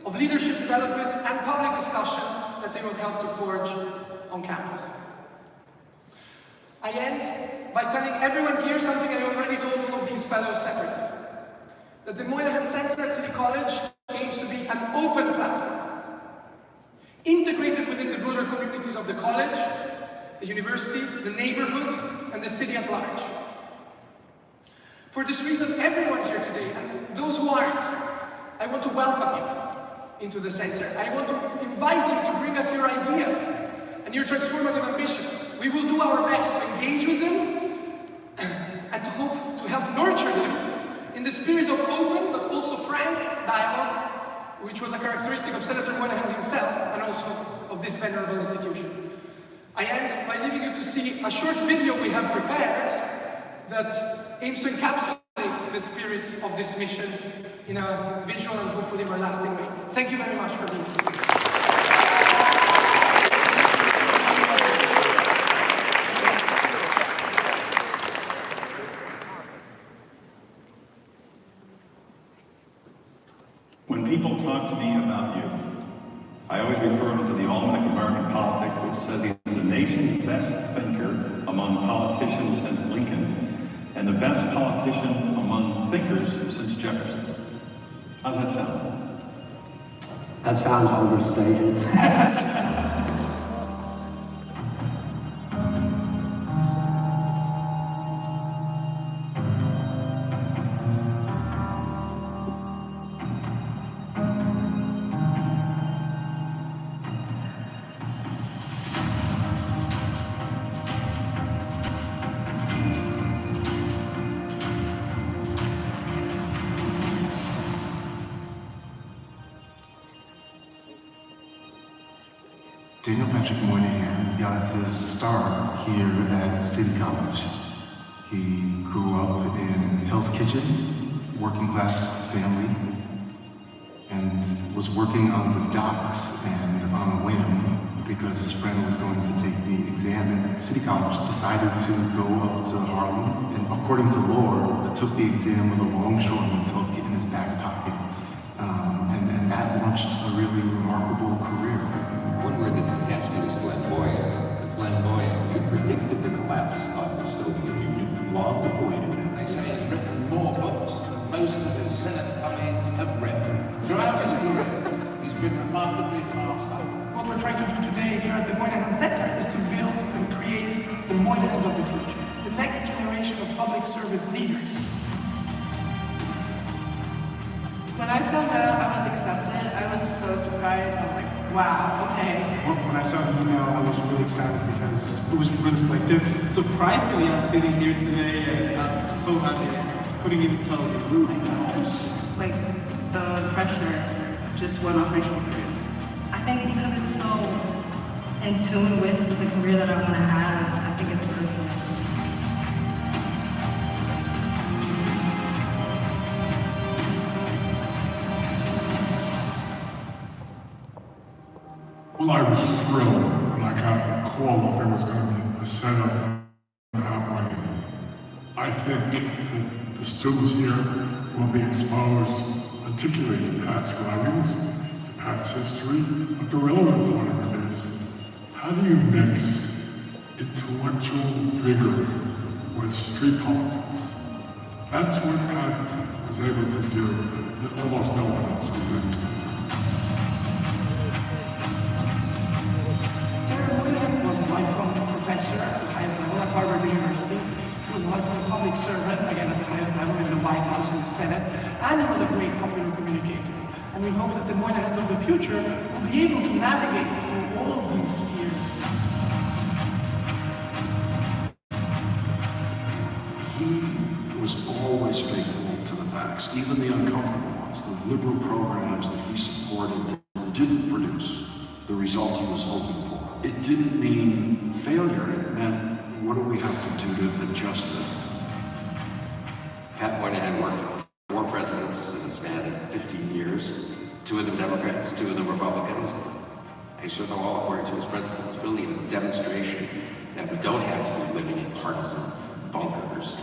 of leadership development and public discussion that they will help to forge on campus. I end by telling everyone here something I already told all of these fellows separately. That the Moynihan Center at City College aims to be an open platform, integrated within the broader communities of the college, the university, the neighborhood, and the city at large. For this reason, everyone here today, and those who aren't, I want to welcome you into the center. I want to invite you to bring us your ideas and your transformative ambitions. We will do our best to engage with them and to hope to help nurture them in the spirit of open but also frank dialogue, which was a characteristic of Senator Moynihan himself and also of this venerable institution. I end by leaving you to see a short video we have prepared that aims to encapsulate the spirit of this mission in a visual and hopefully more lasting way. Thank you very much for being here. When people talk to me about you, I always refer them to the Almanac of American Politics, which says he's the nation's best thinker among politicians since Lincoln, and the best politician among thinkers since Jefferson. How's that sound? That sounds overstated. Daniel Patrick Moynihan got his start here at City College. He grew up in Hell's Kitchen, working class family, and was working on the docks, and on a whim, because his friend was going to take the exam at City College, decided to go up to Harlem, and according to lore, took the exam with a longshoreman's hook in his back pocket. And that launched a really remarkable career. One word that's attached to it is flamboyant. The flamboyant. You predicted the collapse of the Soviet Union long before you did it. They say he's written more books than most of his Senate colleagues have read. Throughout his career, he's been remarkably farsighted. What we're trying to do today here at the Moynihan Center is to build and create the Moynihans of the future, the next generation of public service leaders. When I found out I was accepted, I was so surprised. I was like, wow, okay. When I saw the email, I was really excited because it was really selective. Surprisingly, I'm sitting here today and I'm so happy. I couldn't even tell you. Oh my gosh. Like, the pressure just went off my shoulders. I think because it's so in tune with the career that I want to have, I think it's perfect. Well, I was thrilled when I got the call that there was going to be a setup at Moynihan. I think that the students here will be exposed, particularly to Pat's writings, to Pat's history, but the relevant part of it is, how do you mix intellectual vigor with street politics? That's what Pat was able to do that almost no one else was able to do. Senator Moynihan was a lifelong professor at the highest level at Harvard University. He was a lifelong public servant, again at the highest level in the White House and the Senate, and he was a great popular communicator. And we hope that the Moynihans of the future will be able to navigate through all of these spheres. He was always faithful to the facts, even the uncomfortable ones. The liberal programs that he supported didn't produce the result he was hoping for. It didn't mean failure, it meant, what do we have to do to adjust it? Pat Moynihan worked for 4 presidents in a span of 15 years, 2 of them Democrats, 2 of them Republicans. They served them all according to his principles, really a demonstration that we don't have to be living in partisan bunkers.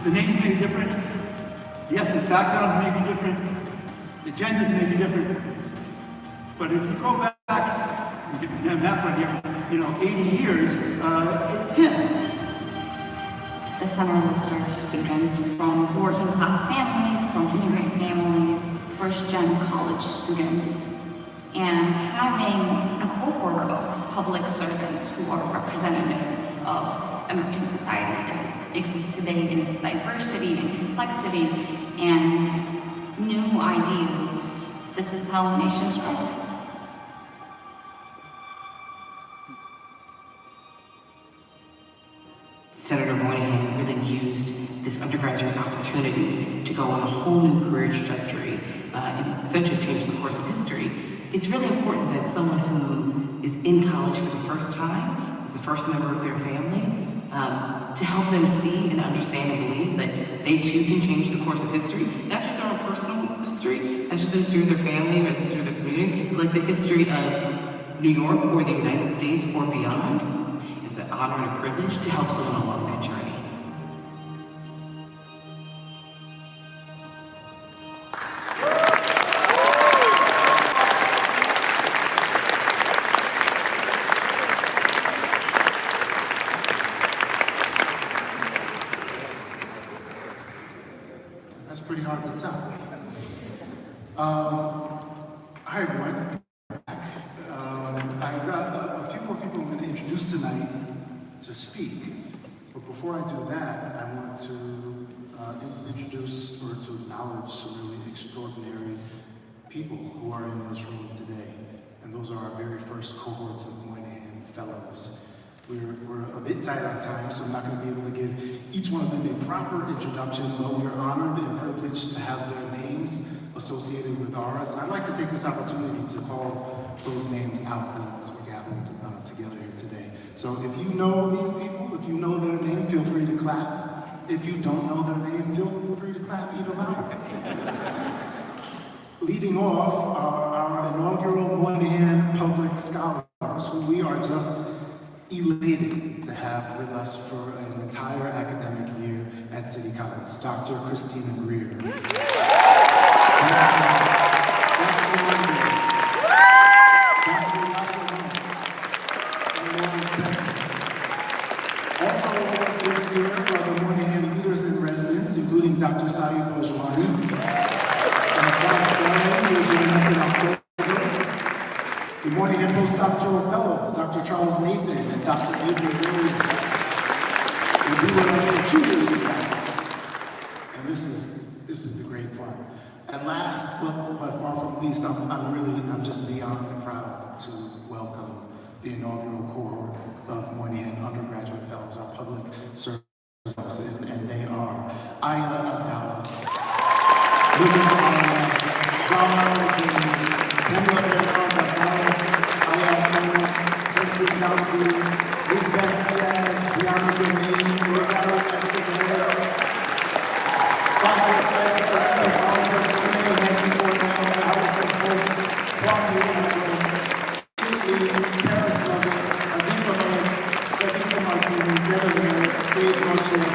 The names may be different, the ethnic backgrounds may be different, the genders may be different, but if you go back, and get my math right here, 80 years, it's him. The center serves students from working class families, from immigrant families, first-gen college students, and having a cohort of public servants who are representative of American society as it exists today in its diversity and complexity and new ideas. This is how nations grow. Senator Moynihan really used this undergraduate opportunity to go on a whole new career trajectory and essentially change the course of history. It's really important that someone who is in college for the first time, is the first member of their family, to help them see and understand and believe that they too can change the course of history, not just their own personal history, not just the history of their family or the history of their community, but like the history of New York or the United States or beyond. It's an honor and a privilege to help someone along that journey. That's pretty hard to tell. Hi everyone. I've got a few more people I'm going to introduce tonight to speak. But before I do that, I want to introduce or to acknowledge some really extraordinary people who are in this room today. And those are our very first cohorts of Moynihan Fellows. We're a bit tight on time, so I'm not going to be able to give each one of them a proper introduction, but we're honored and privileged to have their names associated with ours. And I'd like to take this opportunity to call those names out as we're gathered together here today. So if you know these people, if you know their name, feel free to clap. If you don't know their name, feel free to clap even louder. Leading off are our inaugural Moynihan Public Scholars, who we are just elated to have with us for an entire academic year at City College. Dr. Christina Greer. Also with us this year are the Moynihan Leaders in Residence, including Dr. Saeed Bojwani, and Klaus Bellman, who will join us in October. The Moynihan Postdoctoral Fellows, Dr. Charles Nathan and Dr. Adrian Williams, will be with us for 2 years in fact. And this is the great fun. And last, but far from least, I'm just beyond proud to welcome the inaugural cohort of Moynihan Undergraduate Fellows, our public service, and they are Aya Abdallah. Living Arms, Zara Aziz, Pamela Bernard Gonzalez, Aya Abdallah, Tensi Galdi, Lisbeth Diaz, Brianna Domain, Rosario Escobar, Dr. Esther Alvarez, Renee Henry Cornell, Allison Post, Kwame Adler, Kate Lee, Paris Lovett, Adina Miller, Felicia Martini, Devin Merritt, Sage Marchand,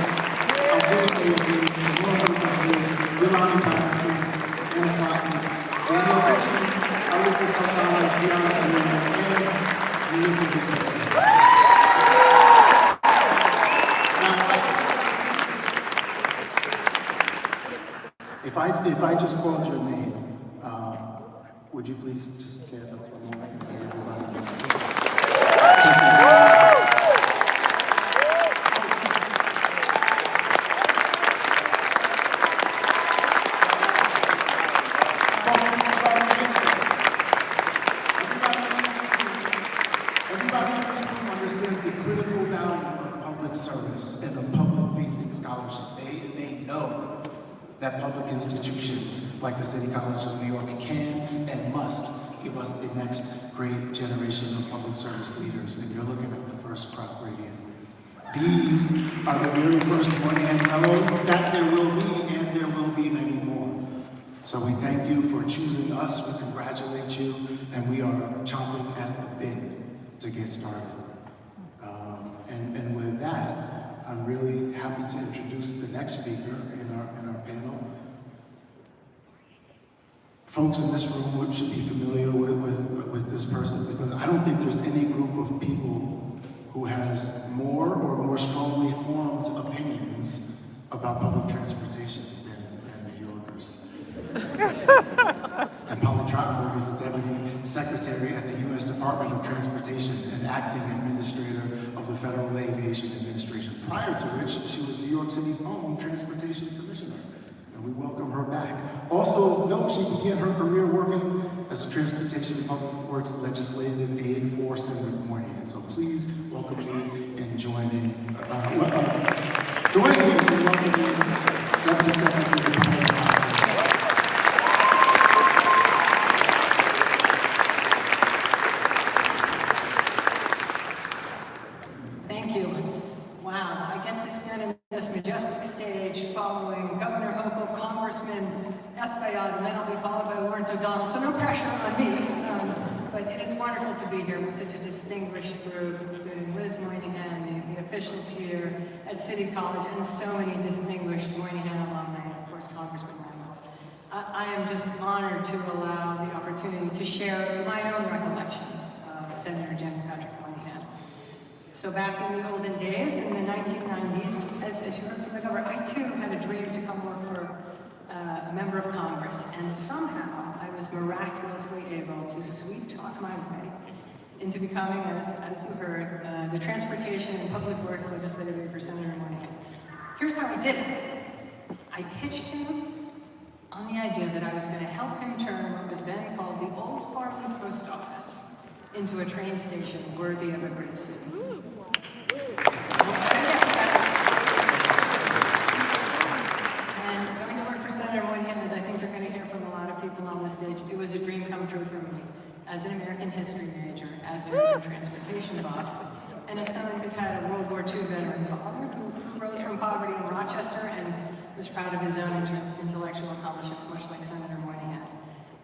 Abdul Bailey, Laura Zahir, Yolanda Patterson, Anna Cotton, Daniel Ritchie, Alika Sultana, Gianna Elena, and Melissa Vicente. If I just called your name, would you please just stand up for a moment and let everybody know? Everybody in this room understands the critical value of public service and the public-facing scholarship. They know that public institutions like the City College of New York can and must give us the next great generation of public service leaders, and you're looking at the first crop right here. These are the very first Moynihan Fellows that there will be, and there will be many more. So we thank you for choosing us, we congratulate you, and we are chomping at the bit to get started. And with that, I'm really happy to introduce the next speaker in our panel. Folks in this room should be familiar with this person, because I don't think there's any group of people who has more or more strongly formed opinions about public transportation than New Yorkers. And Polly Trottenberg is the Deputy Secretary at the U.S. Department of Transportation and Acting Administrator of the Federal Aviation Administration, prior to which she was New York City's own Transportation Commissioner. And we welcome her back. Also of note, she began her career working as a Transportation and Public Works Legislative Aide for Senator Moynihan. So please welcome me in joining me in welcoming Deputy Secretary of Thank you. Wow, I get to stand in this majestic stage following Governor Hochul, Congressman Espaillat, and then I'll be followed by Lawrence O'Donnell, so no pressure on me. But it is wonderful to be here with such a distinguished group, including Liz Moynihan, the officials here at City College, and so many distinguished Moynihan alumni, and of course Congressman Randall. I am just honored to allow the opportunity to share my own recollections of Senator Jen Patrick Moynihan. So back in the olden days, in the 1990s, as you heard from the governor, I too had a dream to come work for a member of Congress, and somehow I was miraculously able to sweet talk my way into becoming, as you heard, the Transportation and Public Works Legislative Aide for Senator Moynihan. Here's how I did it. I pitched him on the idea that I was going to help him turn what was then called the Old Farley Post Office into a train station worthy of a great city. And going to work for Senator Moynihan, as I think you're going to hear from a lot of people on the stage, it was a dream come true for me. As an American history major, as an American transportation buff, and as someone who had a World War II veteran father who rose from poverty in Rochester and was proud of his own intellectual accomplishments, much like Senator Moynihan.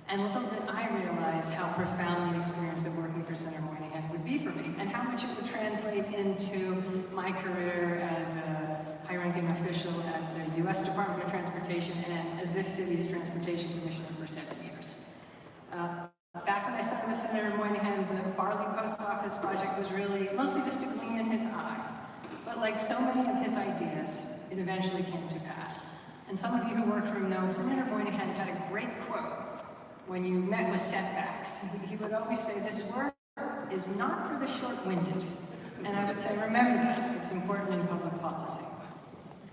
And little did I realize how profound the experience of working for Senator Moynihan would be for me, and how much it would translate into my career as a high-ranking official at the U.S. Department of Transportation and as this city's Transportation Commissioner for 7 years. Back when I started with Senator Moynihan, the Farley Post Office project was really mostly just a gleam in his eye. But like so many of his ideas, it eventually came to pass. And some of you who worked for him know Senator Moynihan had a great quote when you met with setbacks. He would always say, "This work is not for the short-winded." And I would say, remember that, it's important in public policy.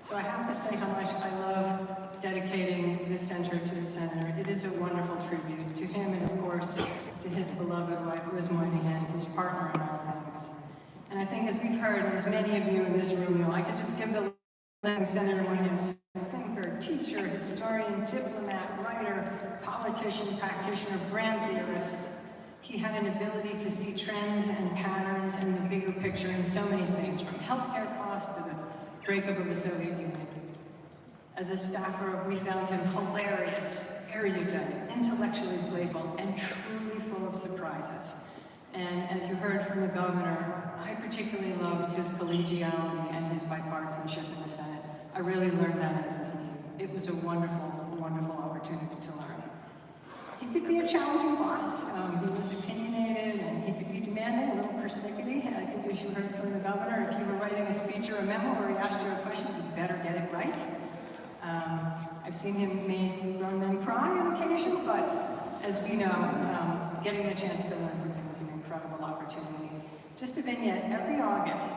So I have to say how much I love dedicating this center to the Senator. It is a wonderful tribute to him and, of course, to his beloved wife, Liz Moynihan, his partner in all things. And I think, as we've heard, and as many of you in this room know, I could just give the Senator Moynihan thinker, teacher, historian, diplomat, writer, politician, practitioner, brand theorist. He had an ability to see trends and patterns and the bigger picture in so many things, from healthcare costs to the breakup of the Soviet Union. As a staffer, we found him hilarious, erudite, intellectually playful, and truly full of surprises. And as you heard from the governor, I particularly loved his collegiality and his bipartisanship in the Senate. I really learned that as his youth. It was a wonderful, wonderful opportunity to learn. He could be a challenging boss. He was opinionated and he could be demanding, a little persnickety. I think as you heard from the governor, if you were writing a speech or a memo where he asked you a question, you better get it right. I've seen him make grown men cry on occasion, but as we know, getting the chance to learn from him was an incredible opportunity. Just a vignette, every August,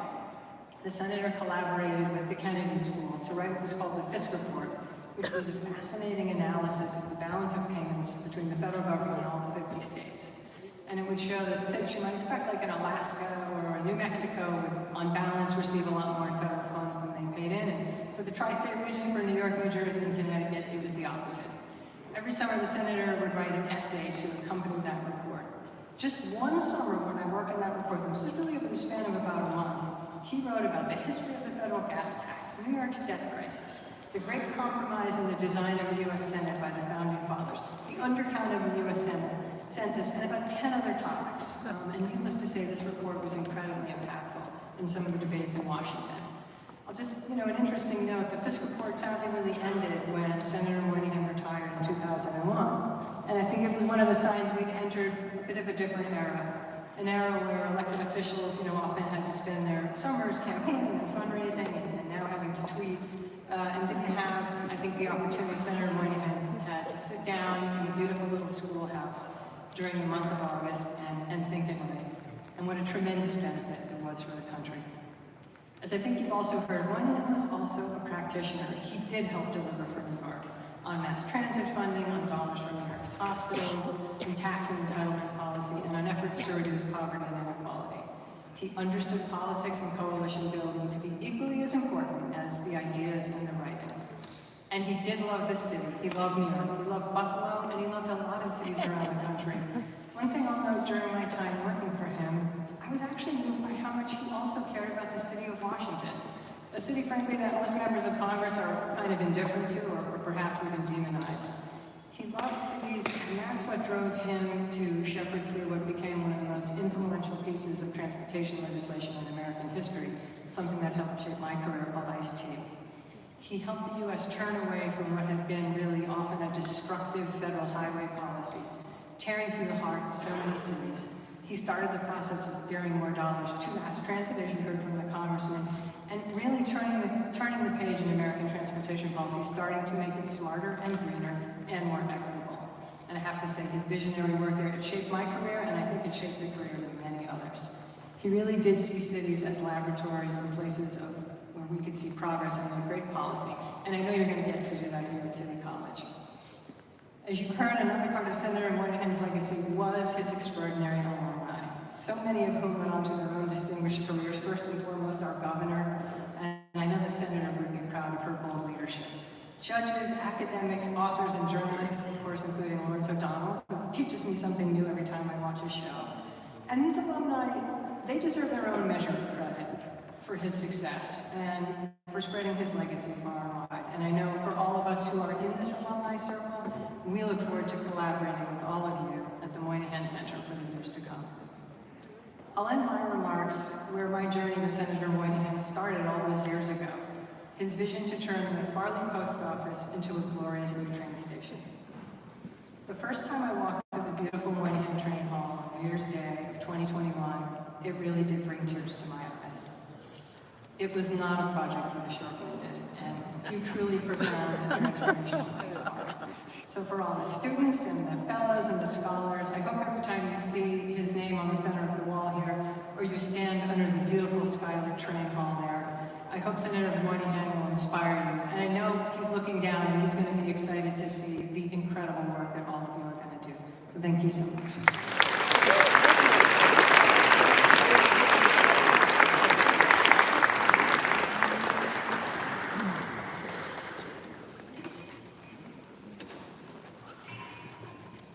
the senator collaborated with the Kennedy School to write what was called the Fisk Report, which was a fascinating analysis of the balance of payments between the federal government and all the 50 states. And it would show that states you might expect, like in Alaska or New Mexico, would on balance receive a lot more in federal funds than they paid in. And for the tri-state region, for New York, New Jersey, and Connecticut, it was the opposite. Every summer, the senator would write an essay to accompany that report. Just one summer when I worked on that report, this was really over the span of about a month, he wrote about the history of the federal gas tax, New York's debt crisis, the great compromise in the design of the U.S. Senate by the Founding Fathers, the undercount of the U.S. Census, and about 10 other topics. And needless to say, this report was incredibly impactful in some of the debates in Washington. I'll just, an interesting note, the Fisk report sadly really ended when Senator Moynihan retired in 2001. And I think it was one of the signs we'd entered a bit of a different era. An era where elected officials, often had to spend their summers campaigning and fundraising and now having to tweet, and didn't have, I think, the opportunity Senator Moynihan had to sit down in a beautiful little schoolhouse during the month of August and think and write. And what a tremendous benefit it was for the country. As I think you've also heard, Moynihan was also a practitioner. He did help deliver for New York on mass transit funding, on dollars for New York's hospitals, in tax and entitlement policy, and on efforts to reduce poverty and inequality. He understood politics and coalition building to be equally as important as the ideas and the writing. And he did love this city. He loved New York, he loved Buffalo, and he loved a lot of cities around the country. One thing I'll note during my time working for him, I was actually moved by how much he also cared about the city of Washington. A city, frankly, that most members of Congress are kind of indifferent to or perhaps even demonize. He loved cities, and that's what drove him to shepherd through what became one of the most influential pieces of transportation legislation in American history, something that helped shape my career called Ice-T. He helped the U.S. turn away from what had been really often a destructive federal highway policy, tearing through the heart of so many cities. He started the process of steering more dollars to mass transit, as you heard from the congressman, and really turning the page in American transportation policy, starting to make it smarter and greener and more equitable. And I have to say, his visionary work there, it shaped my career, and I think it shaped the careers of many others. He really did see cities as laboratories and places where we could see progress and make great policy. And I know you're going to get to do that here at City College. As you heard, another part of Senator Moynihan's legacy was his extraordinary alumni, so many of whom went on to their own distinguished careers, first and foremost our governor, and I know the senator would be proud of her bold leadership. Judges, academics, authors, and journalists, of course, including Lawrence O'Donnell, who teaches me something new every time I watch his show. And these alumni, they deserve their own measure of credit for his success and for spreading his legacy far and wide. And I know for all of us who are in this alumni circle, we look forward to collaborating with all of you at the Moynihan Center for the years to come. I'll end my remarks where my journey with Senator Moynihan started all those years ago. His vision to turn the Farley Post Office into a glorious new train station. The first time I walked through the beautiful Moynihan Train Hall on New Year's Day of 2021, it really did bring tears to my eyes. It was not a project for the short-winded, and few truly profound and transformational things are. So for all the students and the fellows and the scholars, I hope every time you see his name on the center of the wall here, or you stand under the beautiful skylit train hall there, I hope Senator Moynihan will inspire you. And I know he's looking down and he's going to be excited to see the incredible work that all of you are going to do. So thank you so much.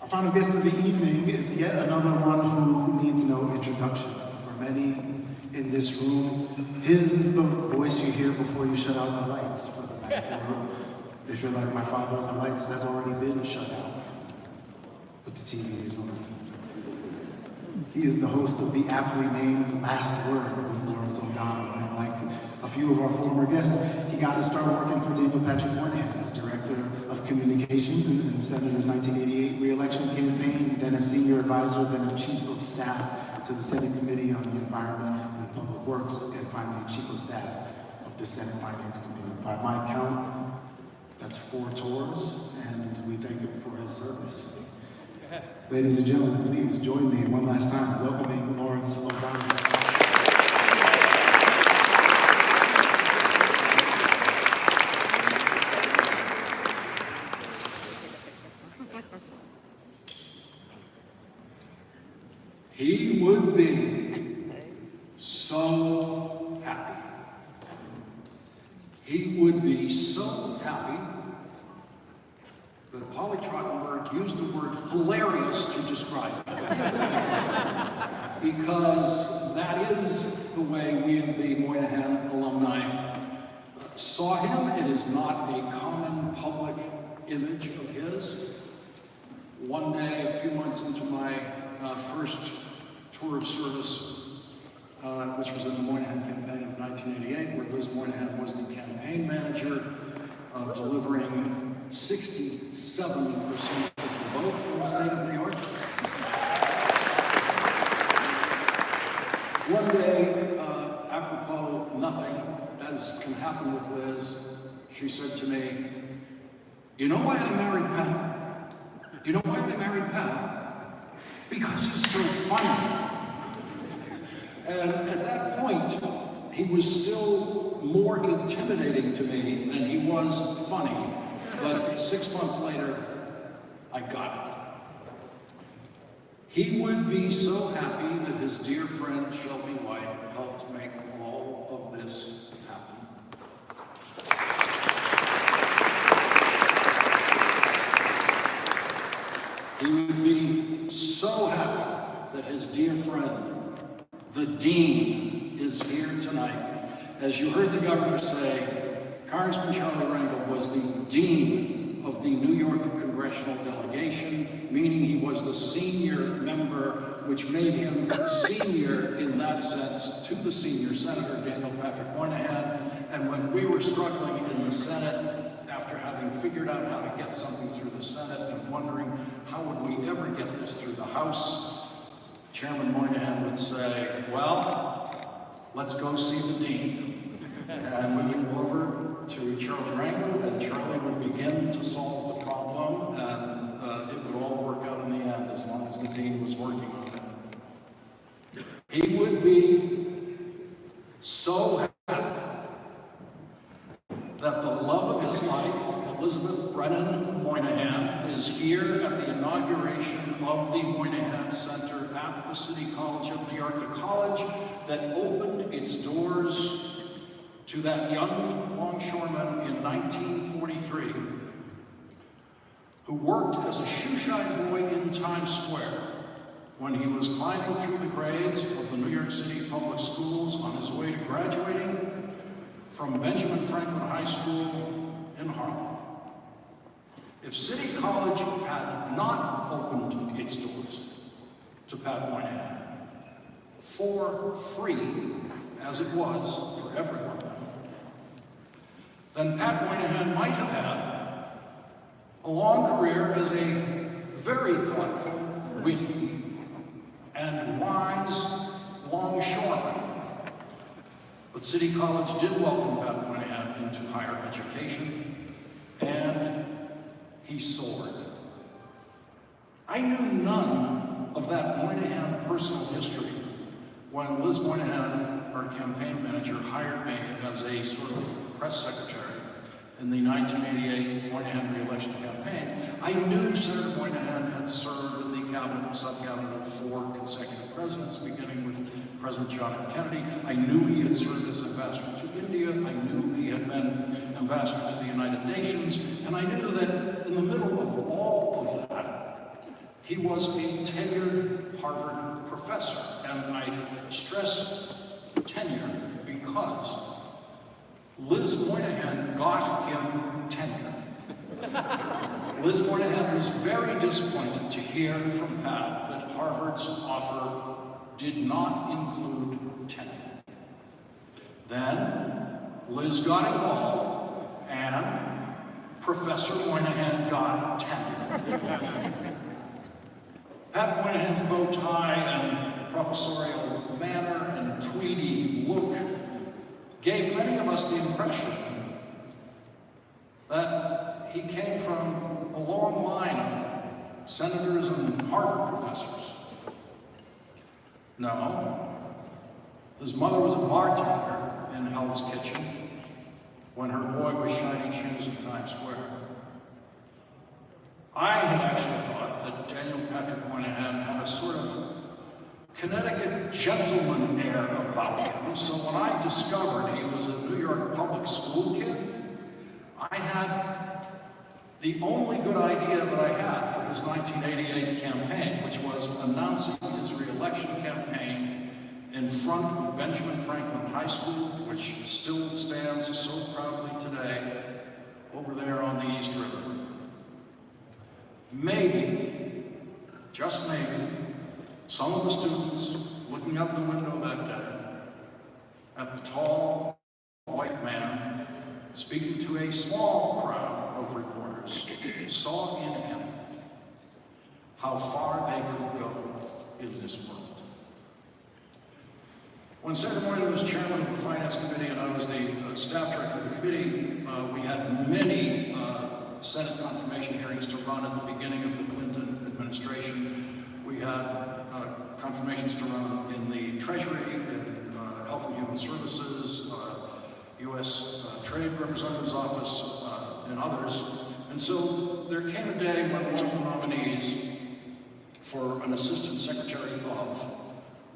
Our final guest of the evening is yet another one who needs no introduction. For many in this room, his is the voice you hear before you shut out the lights for the night. Or if you're like my father, the lights have already been shut out, but the TV is on. He is the host of the aptly named Last Word with Lawrence O'Donnell, and like a few of our former guests, he got to start working for Daniel Patrick Moynihan as Director of Communications in the Senator's 1988 re-election campaign, then as Senior Advisor, then as Chief of Staff to the Senate Committee on the Environment and Public Works, and finally Chief of Staff of the Senate Finance Committee. By my count, that's 4 tours, and we thank him for his service. Ladies and gentlemen, please join me one last time welcoming Lawrence O'Donnell. He would be so happy. He would be so happy that Polly Trottenberg used the word hilarious to describe it. Because that is the way we of the Moynihan alumni saw him. It is not a common public image of his. One day, a few months into my first tour of service, which was in the Moynihan campaign of 1988, where Liz Moynihan was the campaign manager, delivering 67% of the vote in the state of New York. One day, apropos nothing, as can happen with Liz, she said to me, "You know why I married Pat? You know why I married Pat? Because he's so funny." And at that point, he was still more intimidating to me than he was funny. But 6 months later, I got it. He would be so happy that his dear friend Shelby White helped make all of this happen. He would be so happy that his dear friend, the Dean, is here tonight. As you heard the governor say, Congressman Charlie Rangel was the Dean of the New York Congressional Delegation, meaning he was the senior member, which made him senior in that sense to the senior Senator, Daniel Patrick Moynihan. And when we were struggling in the Senate, after having figured out how to get something through the Senate and wondering how would we ever get this through the House, Chairman Moynihan would say, "Well, let's go see the Dean." And we would go over to Charlie Rangel, and Charlie would begin to solve the problem, and it would all work out in the end as long as the Dean was working on it. He would be so happy that the love of his life, Elizabeth Brennan Moynihan, is here at the inauguration of the Moynihan Center at the City College of New York, the college that opened its doors to that young longshoreman in 1943 who worked as a shoeshine boy in Times Square when he was climbing through the grades of the New York City public schools on his way to graduating from Benjamin Franklin High School in Harlem. If City College had not opened its doors to Pat Moynihan for free, as it was for everyone, then Pat Moynihan might have had a long career as a very thoughtful, witty, and wise longshoreman. But City College did welcome Pat Moynihan into higher education, and he soared. I knew none of that Moynihan personal history when Liz Moynihan, our campaign manager, hired me as a sort of press secretary in the 1988 Moynihan re-election campaign. I knew Senator Moynihan had served in the cabinet and sub-cabinet of 4 consecutive presidents, beginning with President John F. Kennedy. I knew he had served as ambassador to India. I knew he had been ambassador to the United Nations. And I knew that in the middle of all of that, He was a tenured Harvard professor, and I stress tenure because Liz Moynihan got him tenure. Liz Moynihan was very disappointed to hear from Pat that Harvard's offer did not include tenure. Then Liz got involved, and Professor Moynihan got tenure. Pat Moynihan's bow tie and professorial manner and tweedy look gave many of us the impression that he came from a long line of senators and Harvard professors. No, his mother was a bartender in Hell's Kitchen when her boy was shining shoes in Times Square. I had actually thought that Daniel Patrick Moynihan had a sort of Connecticut gentleman air about him, so when I discovered he was a New York public school kid, I had the only good idea that I had for his 1988 campaign, which was announcing his re-election campaign in front of Benjamin Franklin High School, which still stands so proudly today over there on the East River. Maybe, just maybe, some of the students looking out the window that day at the tall white man speaking to a small crowd of reporters saw in him how far they could go in this world. When Senator Moynihan was chairman of the Finance Committee and I was the staff director of the committee, we had many Senate confirmation hearings to run at the beginning of the Clinton administration. We had confirmations to run in the Treasury, in Health and Human Services, U.S. Trade Representative's Office, and others. And so there came a day when one of the nominees for an assistant secretary of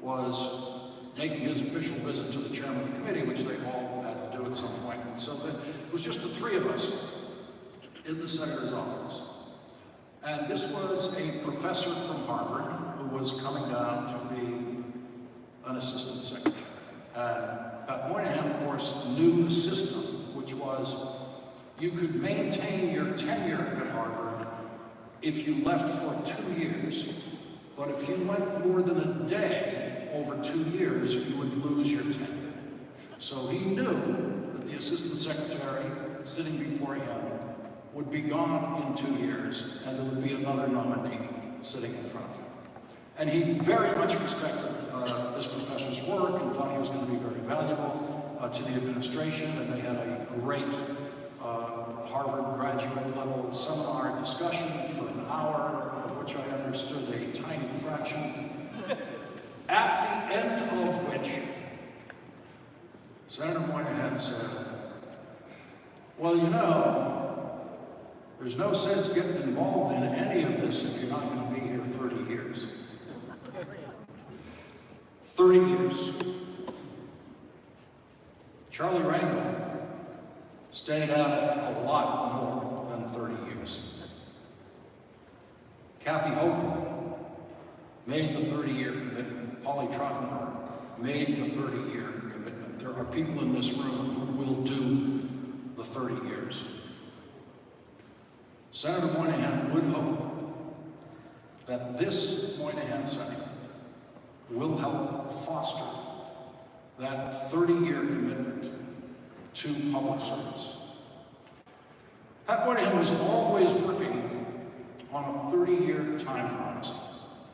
was making his official visit to the chairman of the committee, which they all had to do at some point. And so it was just the three of us in the senator's office. And this was a professor from Harvard who was coming down to be an assistant secretary. Pat Moynihan, of course, knew the system, which was you could maintain your tenure at Harvard if you left for 2 years. But if you went more than a day over 2 years, you would lose your tenure. So he knew that the assistant secretary sitting before him would be gone in 2 years, and there would be another nominee sitting in front of him. And he very much respected this professor's work and thought he was going to be very valuable to the administration, and they had a great Harvard graduate level seminar discussion for an hour, of which I understood a tiny fraction, at the end of which Senator Moynihan said, well, you know, there's no sense getting involved in any of this if you're not going to be here 30 years. 30 years. Charlie Rangel stayed at it a lot more than 30 years. Kathy Hochul made the 30-year commitment. Polly Trottenberg made the 30-year commitment. There are people in this room who will do the 30 years. Senator Moynihan would hope that this Moynihan Center will help foster that 30-year commitment to public service. Pat Moynihan was always working on a 30-year time horizon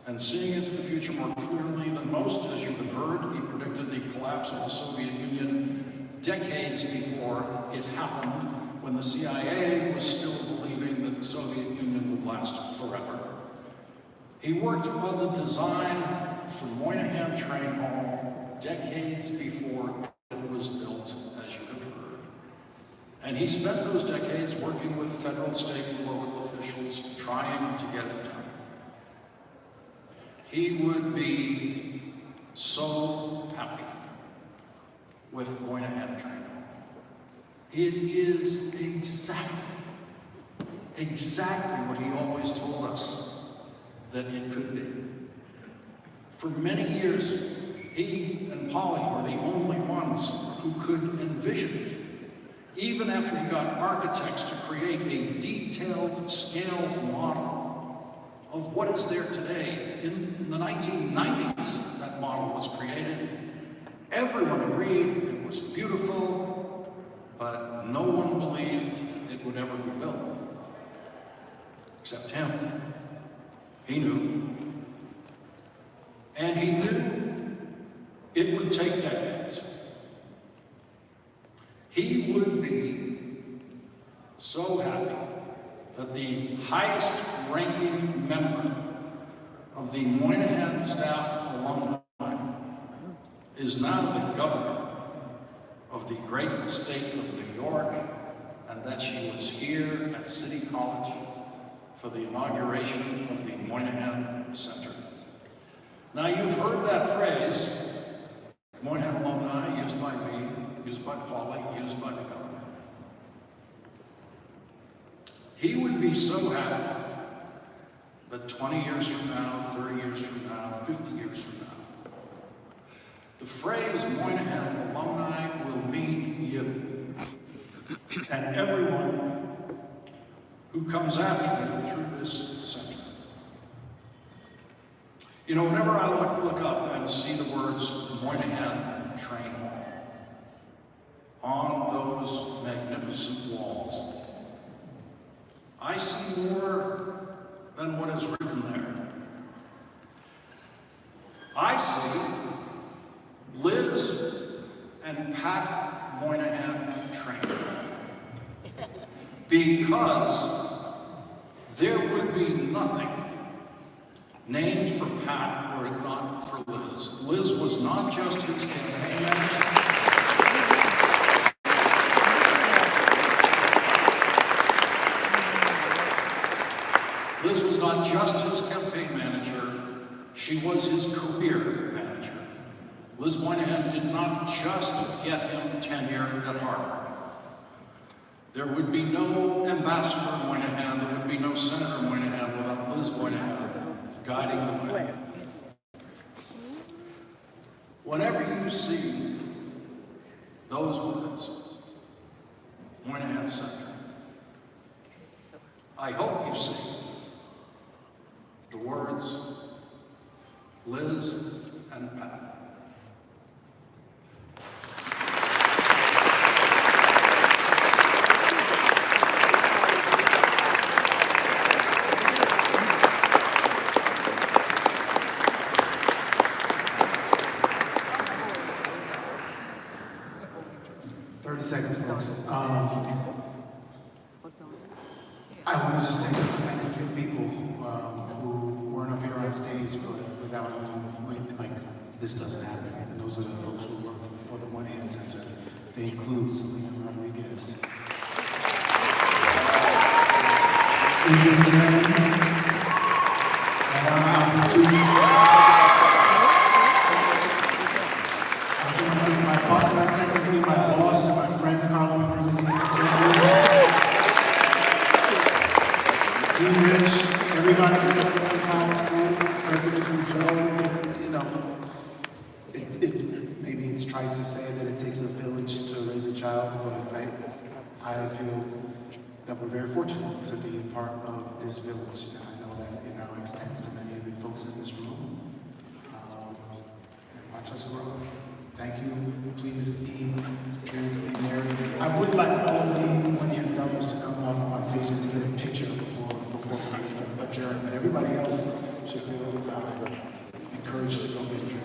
and seeing into the future more clearly than most. As you have heard, he predicted the collapse of the Soviet Union decades before it happened, when the CIA was still believing that the Soviet Union would last forever. He worked on the design for Moynihan Train Hall decades before it was built, as you have heard. And he spent those decades working with federal, state, and local officials trying to get it done. He would be so happy with Moynihan Train Hall. It is exactly what he always told us that it could be. For many years, he and Polly were the only ones who could envision it, even after he got architects to create a detailed scale model of what is there today. In the 1990s, that model was created. Everyone agreed it was beautiful, but no one believed it would ever be built. Except him. He knew. And he knew it would take decades. He would be so happy that the highest ranking member of the Moynihan staff alumni is now the governor of the great state of New York, and that she was here at City College for the inauguration of the Moynihan Center. Now, you've heard that phrase, Moynihan alumni, used by me, used by Polly, used by the governor. He would be so happy that 20 years from now, 30 years from now, 50 years from now, the phrase Moynihan alumni will mean you and everyone who comes after you through this center. You know, whenever I look up and see the words Moynihan Train Hall on those magnificent walls, I see more than what is written there. I see Liz and Pat Moynihan Train, because there would be nothing named for Pat were it not for Liz. Liz was not just his campaign manager. Liz was not just his campaign manager, she was his career manager. Liz Moynihan did not just get him tenure at Harvard. There would be no Ambassador Moynihan, there would be no Senator Moynihan without Liz Moynihan guiding the way. Whenever you see those words, Moynihan Center, I hope you see the words Liz and Pat. Seconds, folks. I want to just take a few people who weren't up here on stage, but without whom, like, this doesn't happen. And those are the folks who work for the Moynihan Center. They include Selena Rodriguez, Adrian Cannon, my partner, technically my boss, and my friend, Carlo Dean Rich, everybody at the Power School, President Boudreaux, you know, maybe it's trite to say that it takes a village to raise a child, but I feel that we're very fortunate to be a part of this village, and I know that it now extends to many of the folks in this room, and watch us grow. Thank you. Please eat, drink, be merry. I would like all of the Moynihan fellows to come up on stage and to get a picture before we adjourn, but everybody else should feel encouraged to go get a drink.